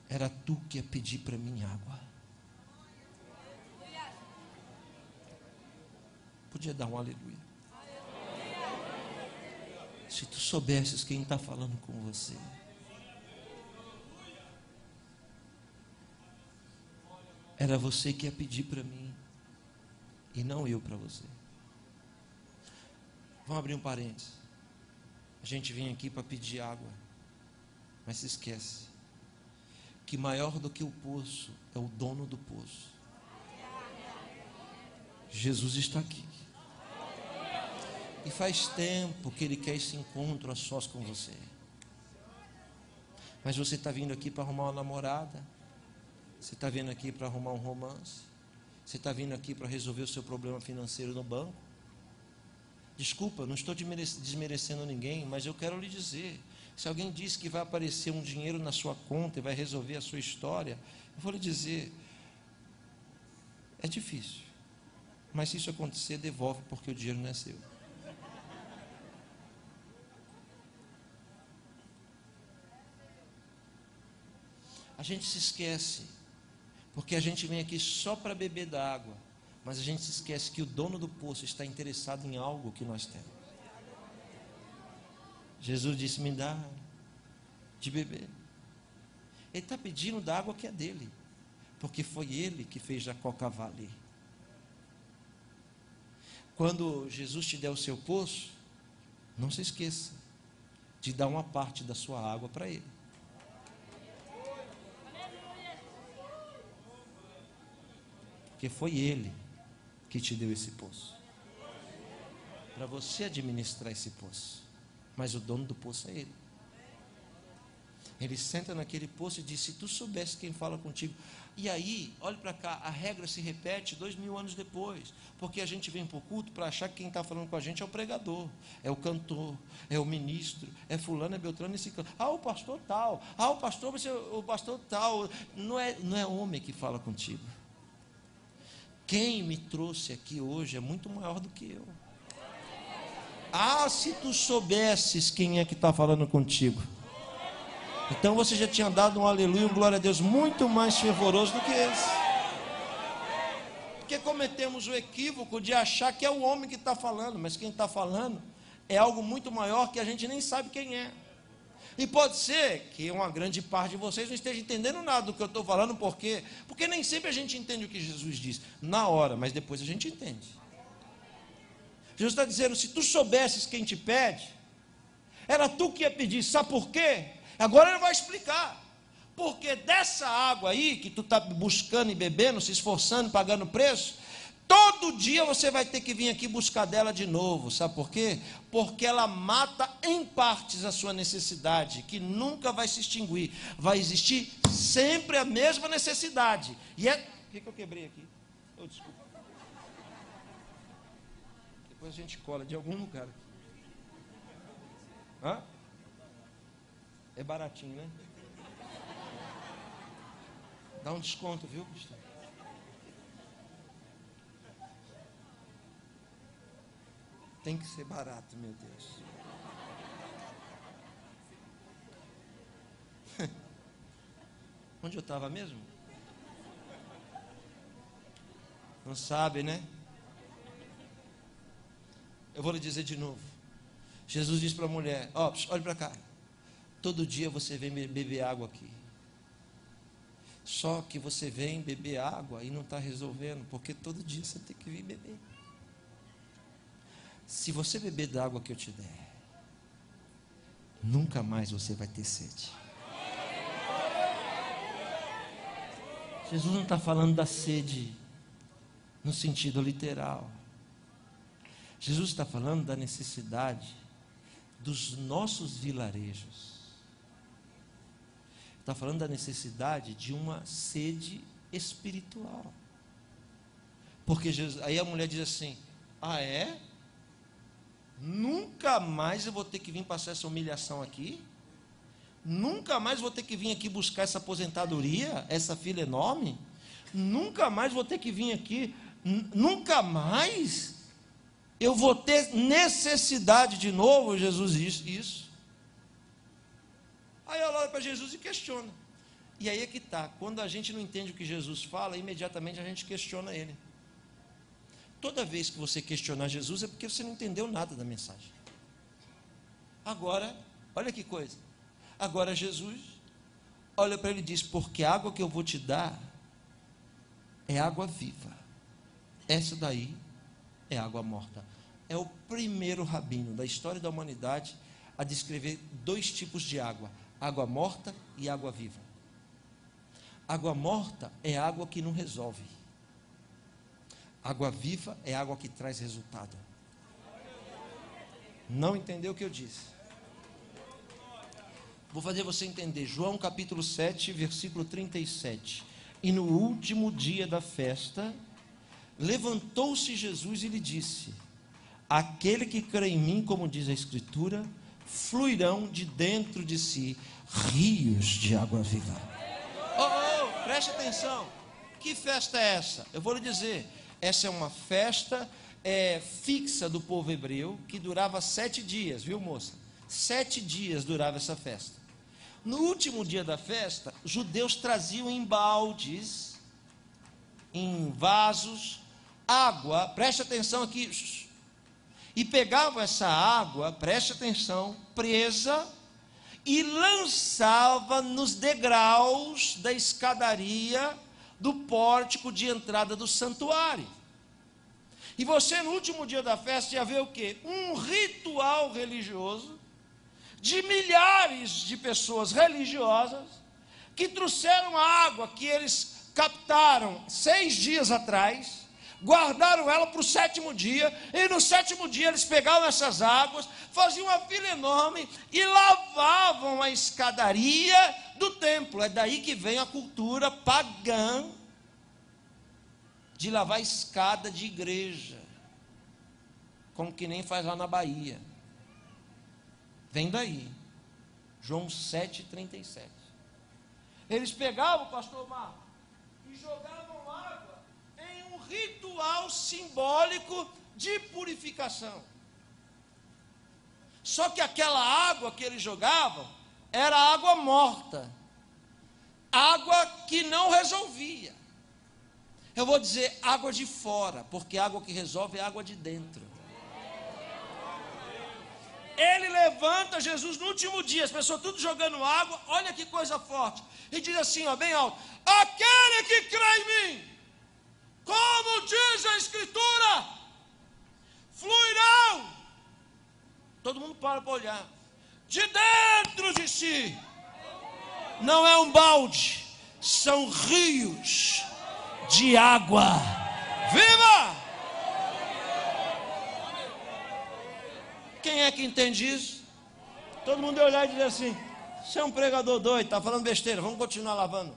era tu que ia pedir para mim água. Podia dar um aleluia. Se tu soubesses quem está falando com você, era você que ia pedir para mim e não eu para você. Vamos abrir um parênteses. A gente vem aqui para pedir água, mas se esquece que maior do que o poço é o dono do poço. Jesus está aqui. E faz tempo que Ele quer esse encontro a sós com você. Mas você está vindo aqui para arrumar uma namorada. Você está vindo aqui para arrumar um romance. Você está vindo aqui para resolver o seu problema financeiro no banco. Desculpa, não estou desmerecendo ninguém, mas eu quero lhe dizer, se alguém diz que vai aparecer um dinheiro na sua conta e vai resolver a sua história, eu vou lhe dizer, é difícil, mas se isso acontecer, devolve, porque o dinheiro não é seu. A gente se esquece, porque a gente vem aqui só para beber da água, mas a gente se esquece que o dono do poço está interessado em algo que nós temos. Jesus disse: me dá de beber. Ele está pedindo da água que é dele, porque foi ele que fez Jacó valer. Quando Jesus te der o seu poço, não se esqueça de dar uma parte da sua água para ele. Porque foi ele que te deu esse poço, para você administrar esse poço. Mas o dono do poço é ele. Ele senta naquele poço e diz: se tu soubesse quem fala contigo. E aí, olhe para cá, a regra se repete 2000 anos depois, porque a gente vem para o culto para achar que quem está falando com a gente é o pregador, é o cantor, é o ministro, é fulano, é beltrano, esse canto. Ah, o pastor tal, o pastor tal. Não é homem que fala contigo. Quem me trouxe aqui hoje é muito maior do que eu. Ah, se tu soubesses quem é que está falando contigo. Então você já tinha dado um aleluia, um glória a Deus muito mais fervoroso do que esse. Porque cometemos o equívoco de achar que é o homem que está falando, mas quem está falando é algo muito maior que a gente nem sabe quem é. E pode ser que uma grande parte de vocês não esteja entendendo nada do que eu estou falando, porque nem sempre a gente entende o que Jesus diz na hora, mas depois a gente entende. Jesus está dizendo: se tu soubesses quem te pede, era tu que ia pedir. Sabe por quê? Agora ele vai explicar. Porque dessa água aí que tu está buscando e bebendo, se esforçando, pagando preço, todo dia você vai ter que vir aqui buscar dela de novo. Sabe por quê? Porque ela mata em partes a sua necessidade, que nunca vai se extinguir. Vai existir sempre a mesma necessidade. E é O que eu quebrei aqui? Oh, desculpa. Depois a gente cola de algum lugar aqui. Hã? É baratinho, né? Dá um desconto, viu, pastor? Tem que ser barato, meu Deus. Onde eu estava mesmo? Não sabe, né? Eu vou lhe dizer de novo. Jesus disse para a mulher: ó, olha para cá. Todo dia você vem beber água aqui. Só que você vem beber água e não está resolvendo, porque todo dia você tem que vir beber. Se você beber da água que eu te der, nunca mais você vai ter sede. Jesus não está falando da sede no sentido literal. Jesus está falando da necessidade dos nossos vilarejos. Está falando da necessidade de uma sede espiritual. Porque Jesus, aí a mulher diz assim: ah, é? Nunca mais eu vou ter que vir passar essa humilhação aqui? Nunca mais vou ter que vir aqui buscar essa aposentadoria, essa fila enorme? Nunca mais vou ter que vir aqui? Nunca mais eu vou ter necessidade de novo? Jesus disse isso. Aí ela olha para Jesus e questiona. E aí é que está. Quando a gente não entende o que Jesus fala, imediatamente a gente questiona ele. Toda vez que você questionar Jesus é porque você não entendeu nada da mensagem. Agora, olha que coisa. Agora Jesus olha para ele e diz: porque a água que eu vou te dar é água viva. Essa daí é água morta. É o primeiro rabino da história da humanidade a descrever dois tipos de água: água morta e água viva. Água morta é água que não resolve. Água viva é água que traz resultado. Não entendeu o que eu disse? Vou fazer você entender. João capítulo 7, versículo 37. E no último dia da festa, levantou-se Jesus e lhe disse: aquele que crê em mim, como diz a Escritura, fluirão de dentro de si rios de água viva. Oh, preste atenção. Que festa é essa? Eu vou lhe dizer. Essa é uma festa fixa do povo hebreu, que durava 7 dias, viu, moça? 7 dias durava essa festa. No último dia da festa, os judeus traziam em baldes, em vasos, água, preste atenção aqui, e pegavam essa água, preste atenção, presa, e lançava nos degraus da escadaria do pórtico de entrada do santuário. E você no último dia da festa ia ver o quê? Um ritual religioso de milhares de pessoas religiosas que trouxeram a água que eles captaram 6 dias atrás, guardaram ela para o 7º dia, e no 7º dia eles pegavam essas águas, faziam uma fila enorme e lavavam a escadaria do templo. É daí que vem a cultura pagã de lavar escada de igreja, como que nem faz lá na Bahia. Vem daí. João 7,37. Eles pegavam, pastor Marco, e jogavam água em um ritual simbólico de purificação. Só que aquela água que eles jogavam era água morta, água que não resolvia. Eu vou dizer água de fora, porque água que resolve é água de dentro. Ele levanta Jesus no último dia, as pessoas tudo jogando água, olha que coisa forte, e diz assim, ó, bem alto: aquele que crê em mim, como diz a Escritura, fluirão. Todo mundo para olhar. De dentro de si. Não é um balde, são rios de água viva. Quem é que entende isso? Todo mundo ia olhar e dizer assim: você é um pregador doido, está falando besteira, vamos continuar lavando.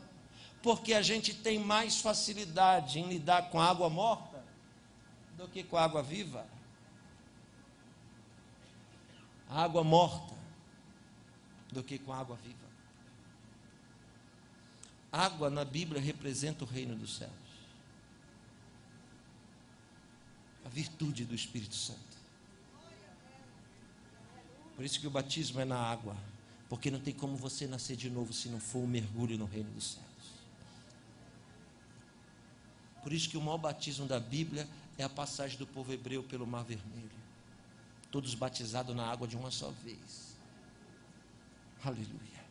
Porque a gente tem mais facilidade em lidar com a água morta do que com a água viva. A água morta do que com a água viva. Água na Bíblia representa o reino dos céus. A virtude do Espírito Santo. Por isso que o batismo é na água. Porque não tem como você nascer de novo se não for um mergulho no reino dos céus. Por isso que o maior batismo da Bíblia é a passagem do povo hebreu pelo Mar Vermelho. Todos batizados na água de uma só vez. Aleluia.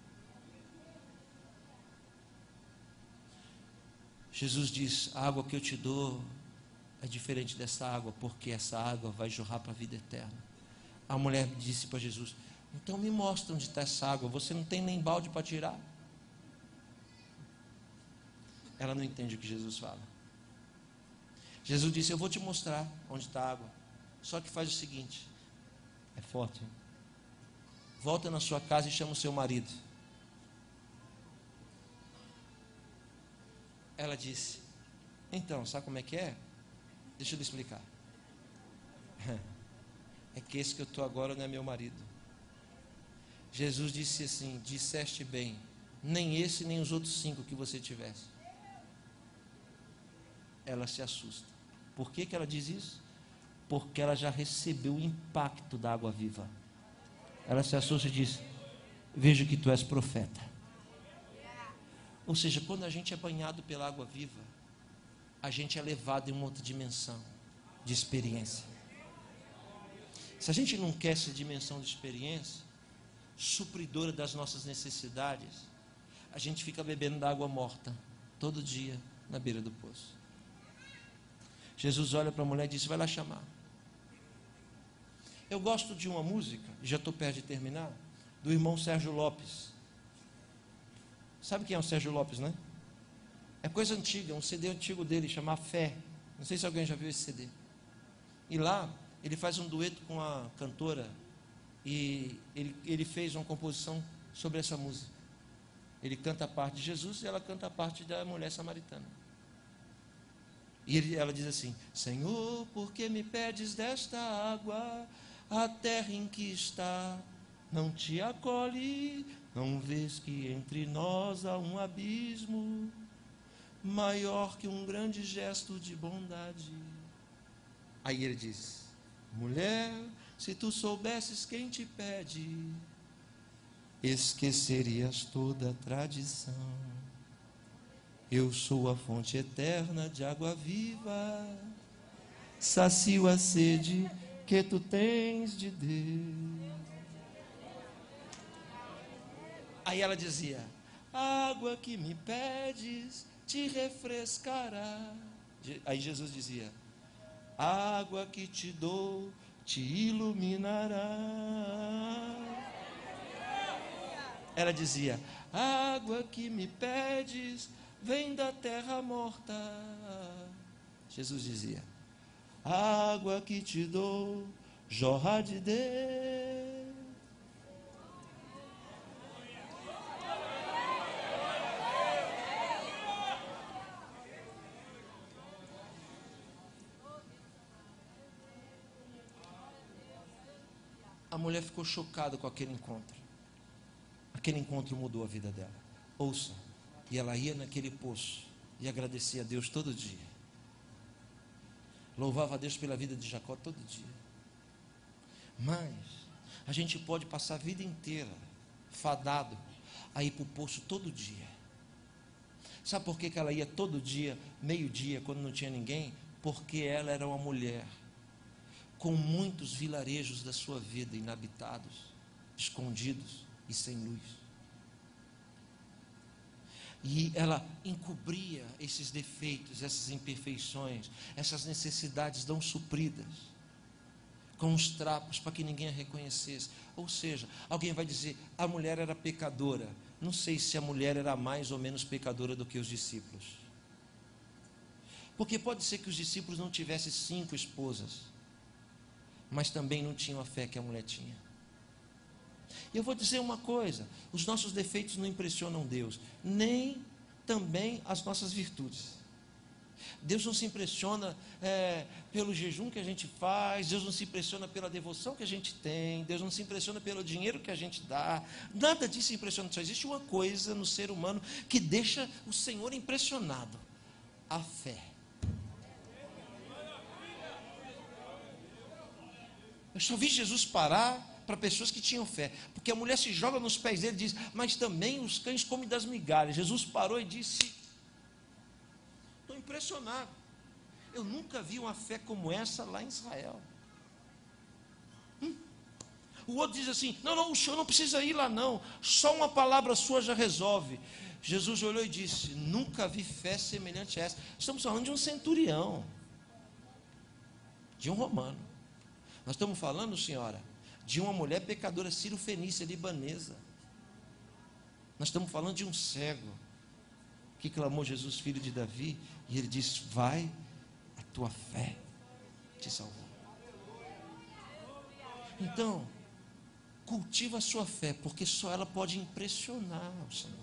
Jesus diz: a água que eu te dou é diferente dessa água, porque essa água vai jorrar para a vida eterna. A mulher disse para Jesus: então me mostra onde está essa água, você não tem nem balde para tirar? Ela não entende o que Jesus fala. Jesus disse: eu vou te mostrar onde está a água, só que faz o seguinte, é forte, hein? Volta na sua casa e chama o seu marido. Ela disse: então, sabe como é que é? Deixa eu lhe explicar. É que esse que eu estou agora não é meu marido. Jesus disse assim: disseste bem, nem esse nem os outros 5 que você tivesse. Ela se assusta. Por que ela diz isso? Porque ela já recebeu o impacto da água viva. Ela se assusta e diz: vejo que tu és profeta. Ou seja, quando a gente é banhado pela água viva, a gente é levado em uma outra dimensão de experiência. Se a gente não quer essa dimensão de experiência, supridora das nossas necessidades, a gente fica bebendo da água morta, todo dia, na beira do poço. Jesus olha para a mulher e diz: vai lá chamar. Eu gosto de uma música, já estou perto de terminar, do irmão Sérgio Lopes. Sabe quem é o Sérgio Lopes, né? É coisa antiga, um CD antigo dele, chamado Fé. Não sei se alguém já viu esse CD. E lá, ele faz um dueto com a cantora, e ele fez uma composição sobre essa música. Ele canta a parte de Jesus e ela canta a parte da mulher samaritana. E ela diz assim: Senhor, por que me pedes desta água? A terra em que está não te acolhe. Não vês que entre nós há um abismo maior que um grande gesto de bondade? Aí ele diz: mulher, se tu soubesses quem te pede, esquecerias toda a tradição. Eu sou a fonte eterna de água viva, sacio a sede que tu tens de Deus. Aí ela dizia: a água que me pedes te refrescará. Aí Jesus dizia: a água que te dou te iluminará. Ela dizia: a água que me pedes vem da terra morta. Jesus dizia: a água que te dou jorra de Deus. A mulher ficou chocada com aquele encontro. Aquele encontro mudou a vida dela. Ouça, e ela ia naquele poço e agradecia a Deus todo dia. Louvava a Deus pela vida de Jacó todo dia. Mas a gente pode passar a vida inteira fadado a ir para o poço todo dia. Sabe por que ela ia todo dia, meio-dia, quando não tinha ninguém? Porque ela era uma mulher com muitos vilarejos da sua vida inabitados, escondidos e sem luz. E ela encobria esses defeitos, essas imperfeições, essas necessidades não supridas, com os trapos para que ninguém a reconhecesse. Ou seja, alguém vai dizer: a mulher era pecadora. Não sei se a mulher era mais ou menos pecadora do que os discípulos. Porque pode ser que os discípulos não tivessem 5 esposas, mas também não tinham a fé que a mulher tinha. E eu vou dizer uma coisa: os nossos defeitos não impressionam Deus, nem também as nossas virtudes. Deus não se impressiona pelo jejum que a gente faz, Deus não se impressiona pela devoção que a gente tem, Deus não se impressiona pelo dinheiro que a gente dá, nada disso impressiona. Só existe uma coisa no ser humano que deixa o Senhor impressionado: a fé. Eu só vi Jesus parar para pessoas que tinham fé, porque a mulher se joga nos pés dele e diz: mas também os cães comem das migalhas. Jesus parou e disse: estou impressionado, eu nunca vi uma fé como essa lá em Israel. O outro diz assim: não, o senhor não precisa ir lá não, só uma palavra sua já resolve. Jesus olhou e disse: nunca vi fé semelhante a essa. Estamos falando de um centurião, de um romano. Nós estamos falando, senhora, de uma mulher pecadora sírio-fenícia, libanesa. Nós estamos falando de um cego que clamou: Jesus, filho de Davi, e ele disse: vai, a tua fé te salvou. Então, cultiva a sua fé, porque só ela pode impressionar o Senhor.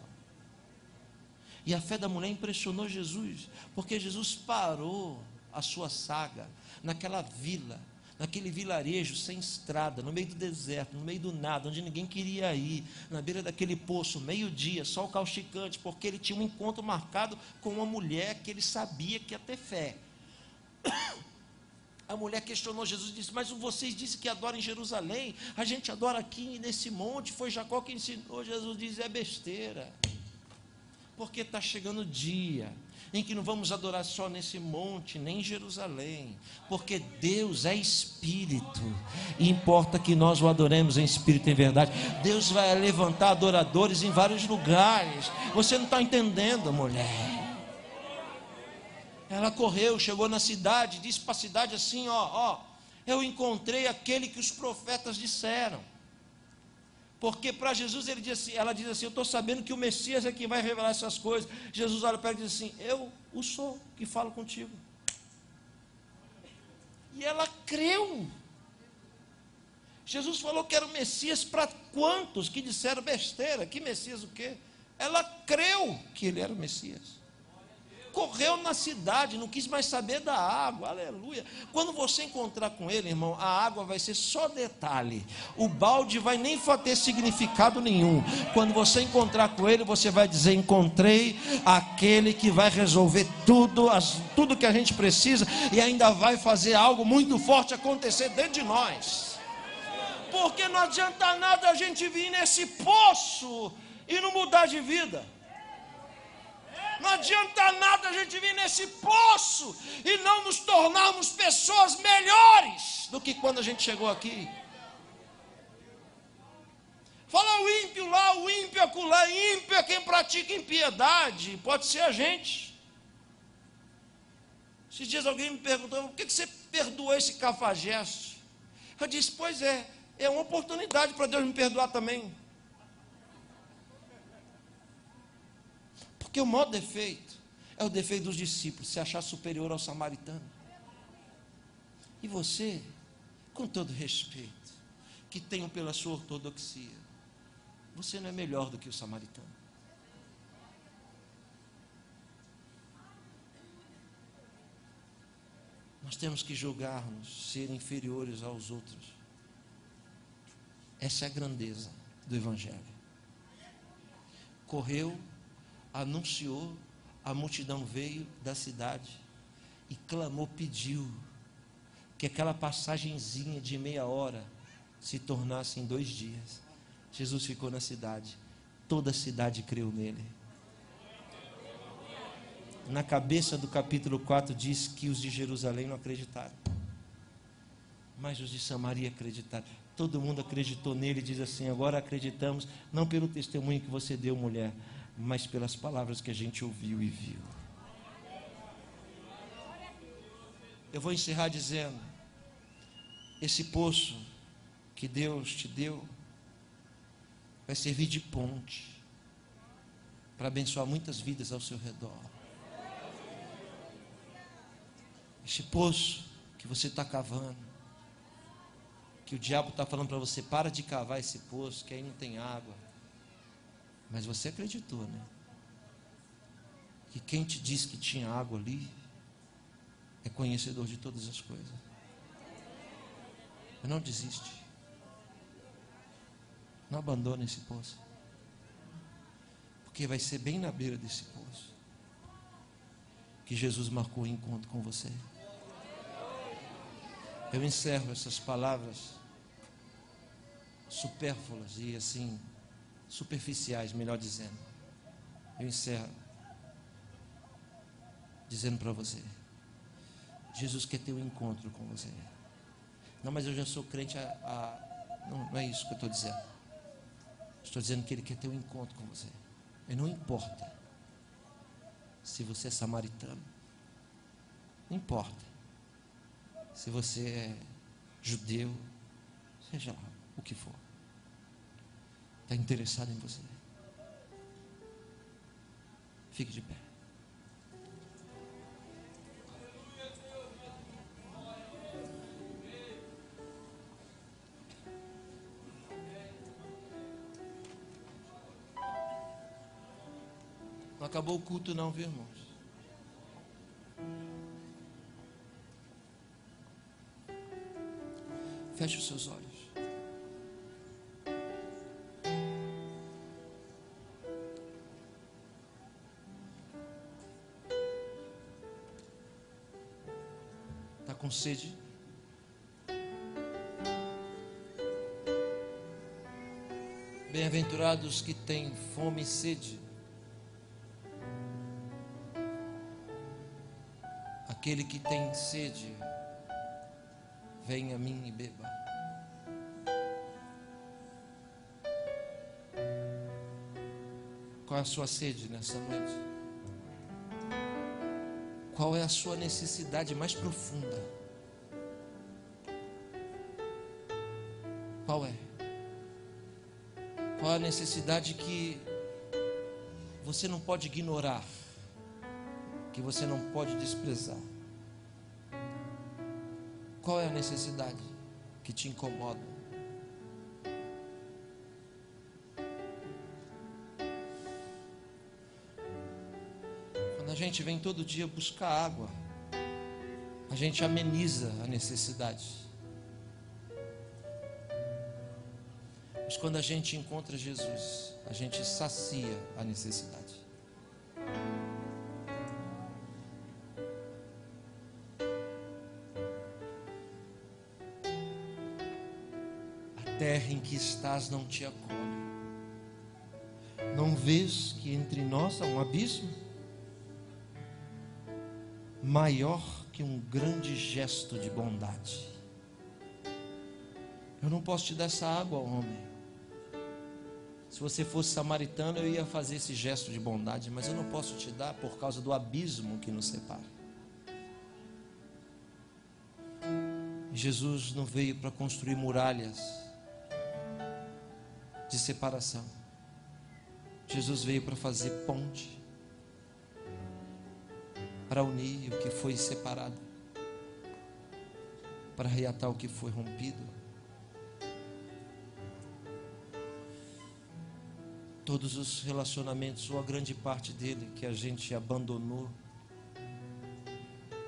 E a fé da mulher impressionou Jesus, porque Jesus parou a sua saga naquela vila, naquele vilarejo sem estrada, no meio do deserto, no meio do nada, onde ninguém queria ir, na beira daquele poço, meio-dia, sol causticante, porque ele tinha um encontro marcado com uma mulher que ele sabia que ia ter fé. A mulher questionou Jesus e disse: mas vocês dizem que adoram em Jerusalém, a gente adora aqui nesse monte, foi Jacó que ensinou. Jesus diz: é besteira, porque está chegando o dia em que não vamos adorar só nesse monte, nem em Jerusalém, porque Deus é Espírito, e importa que nós o adoremos em Espírito e em verdade. Deus vai levantar adoradores em vários lugares. Você não está entendendo, mulher. Ela correu, chegou na cidade, disse para a cidade assim: eu encontrei aquele que os profetas disseram. Porque para Jesus ela diz assim: eu estou sabendo que o Messias é quem vai revelar essas coisas. Jesus olha para ela e diz assim: eu o sou que falo contigo. E ela creu. Jesus falou que era o Messias para quantos que disseram besteira? Que Messias o quê? Ela creu que ele era o Messias. Correu na cidade, não quis mais saber da água, aleluia. Quando você encontrar com ele, irmão, a água vai ser só detalhe, o balde vai nem ter significado nenhum. Quando você encontrar com ele, você vai dizer: encontrei aquele que vai resolver tudo que a gente precisa, e ainda vai fazer algo muito forte acontecer dentro de nós. Porque não adianta nada a gente vir nesse poço e não mudar de vida. Não adianta nada a gente vir nesse poço e não nos tornarmos pessoas melhores do que quando a gente chegou aqui. Fala o ímpio lá, o ímpio acolá. Ímpio é quem pratica impiedade, pode ser a gente. Esses dias alguém me perguntou: por que você perdoou esse cafajeste? Eu disse: pois é uma oportunidade para Deus me perdoar também. Porque o maior defeito é o defeito dos discípulos, se achar superior ao samaritano. E você, com todo respeito que tenho pela sua ortodoxia, você não é melhor do que o samaritano. Nós temos que julgar-nos ser inferiores aos outros. Essa é a grandeza do Evangelho. Correu, anunciou, a multidão veio da cidade e clamou, pediu que aquela passagenzinha de meia hora se tornasse em 2 dias. Jesus ficou na cidade, toda a cidade creu nele. Na cabeça do capítulo 4 diz que os de Jerusalém não acreditaram, mas os de Samaria acreditaram. Todo mundo acreditou nele. Diz assim: agora acreditamos, não pelo testemunho que você deu, mulher, mas pelas palavras que a gente ouviu e viu. Eu vou encerrar dizendo: esse poço que Deus te deu vai servir de ponte para abençoar muitas vidas ao seu redor. Esse poço que você está cavando, que o diabo está falando para você: para de cavar esse poço, que aí não tem água. Mas você acreditou, né? que quem te disse que tinha água ali é conhecedor de todas as coisas. Não desiste. Não abandone esse poço. Porque vai ser bem na beira desse poço que Jesus marcou o encontro com você. Eu encerro essas palavras supérfluas e assim, superficiais, melhor dizendo. Eu encerro dizendo para você: Jesus quer ter um encontro com você. Não, mas eu já sou crente Não é isso que eu estou dizendo. Estou dizendo que Ele quer ter um encontro com você. E não importa se você é samaritano, não importa se você é judeu, seja lá o que for, está interessado em você. Fique de pé. Não acabou o culto não, viu, irmãos? Feche os seus olhos. Está com sede? Bem-aventurados que têm fome e sede. Aquele que tem sede, venha a mim e beba. Qual é a sua sede nessa noite? Qual é a sua necessidade mais profunda? Qual é? Qual é a necessidade que você não pode ignorar? Que você não pode desprezar? Qual é a necessidade que te incomoda? Quando a gente vem todo dia buscar água, a gente ameniza a necessidade. Mas quando a gente encontra Jesus, a gente sacia a necessidade. Terra em que estás não te acolhe. Não vês que entre nós há um abismo maior que um grande gesto de bondade? Eu não posso te dar essa água, homem. Se você fosse samaritano, eu ia fazer esse gesto de bondade, mas eu não posso te dar por causa do abismo que nos separa. Jesus não veio para construir muralhas de separação. Jesus veio para fazer ponte, para unir o que foi separado, para reatar o que foi rompido. Todos os relacionamentos, ou a grande parte dele, que a gente abandonou,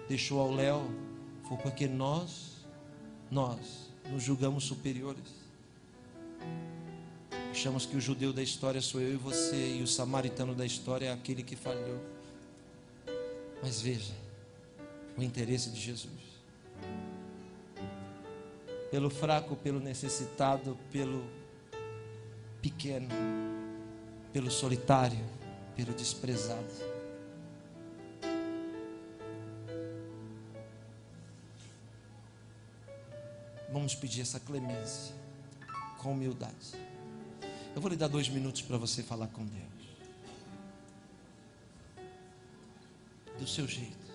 deixou ao léu, foi porque nós nos julgamos superiores. Achamos que o judeu da história sou eu e você, e o samaritano da história é aquele que falhou. Mas veja o interesse de Jesus pelo fraco, pelo necessitado, pelo pequeno, pelo solitário, pelo desprezado. Vamos pedir essa clemência com humildade. Eu vou lhe dar 2 minutos para você falar com Deus, do seu jeito.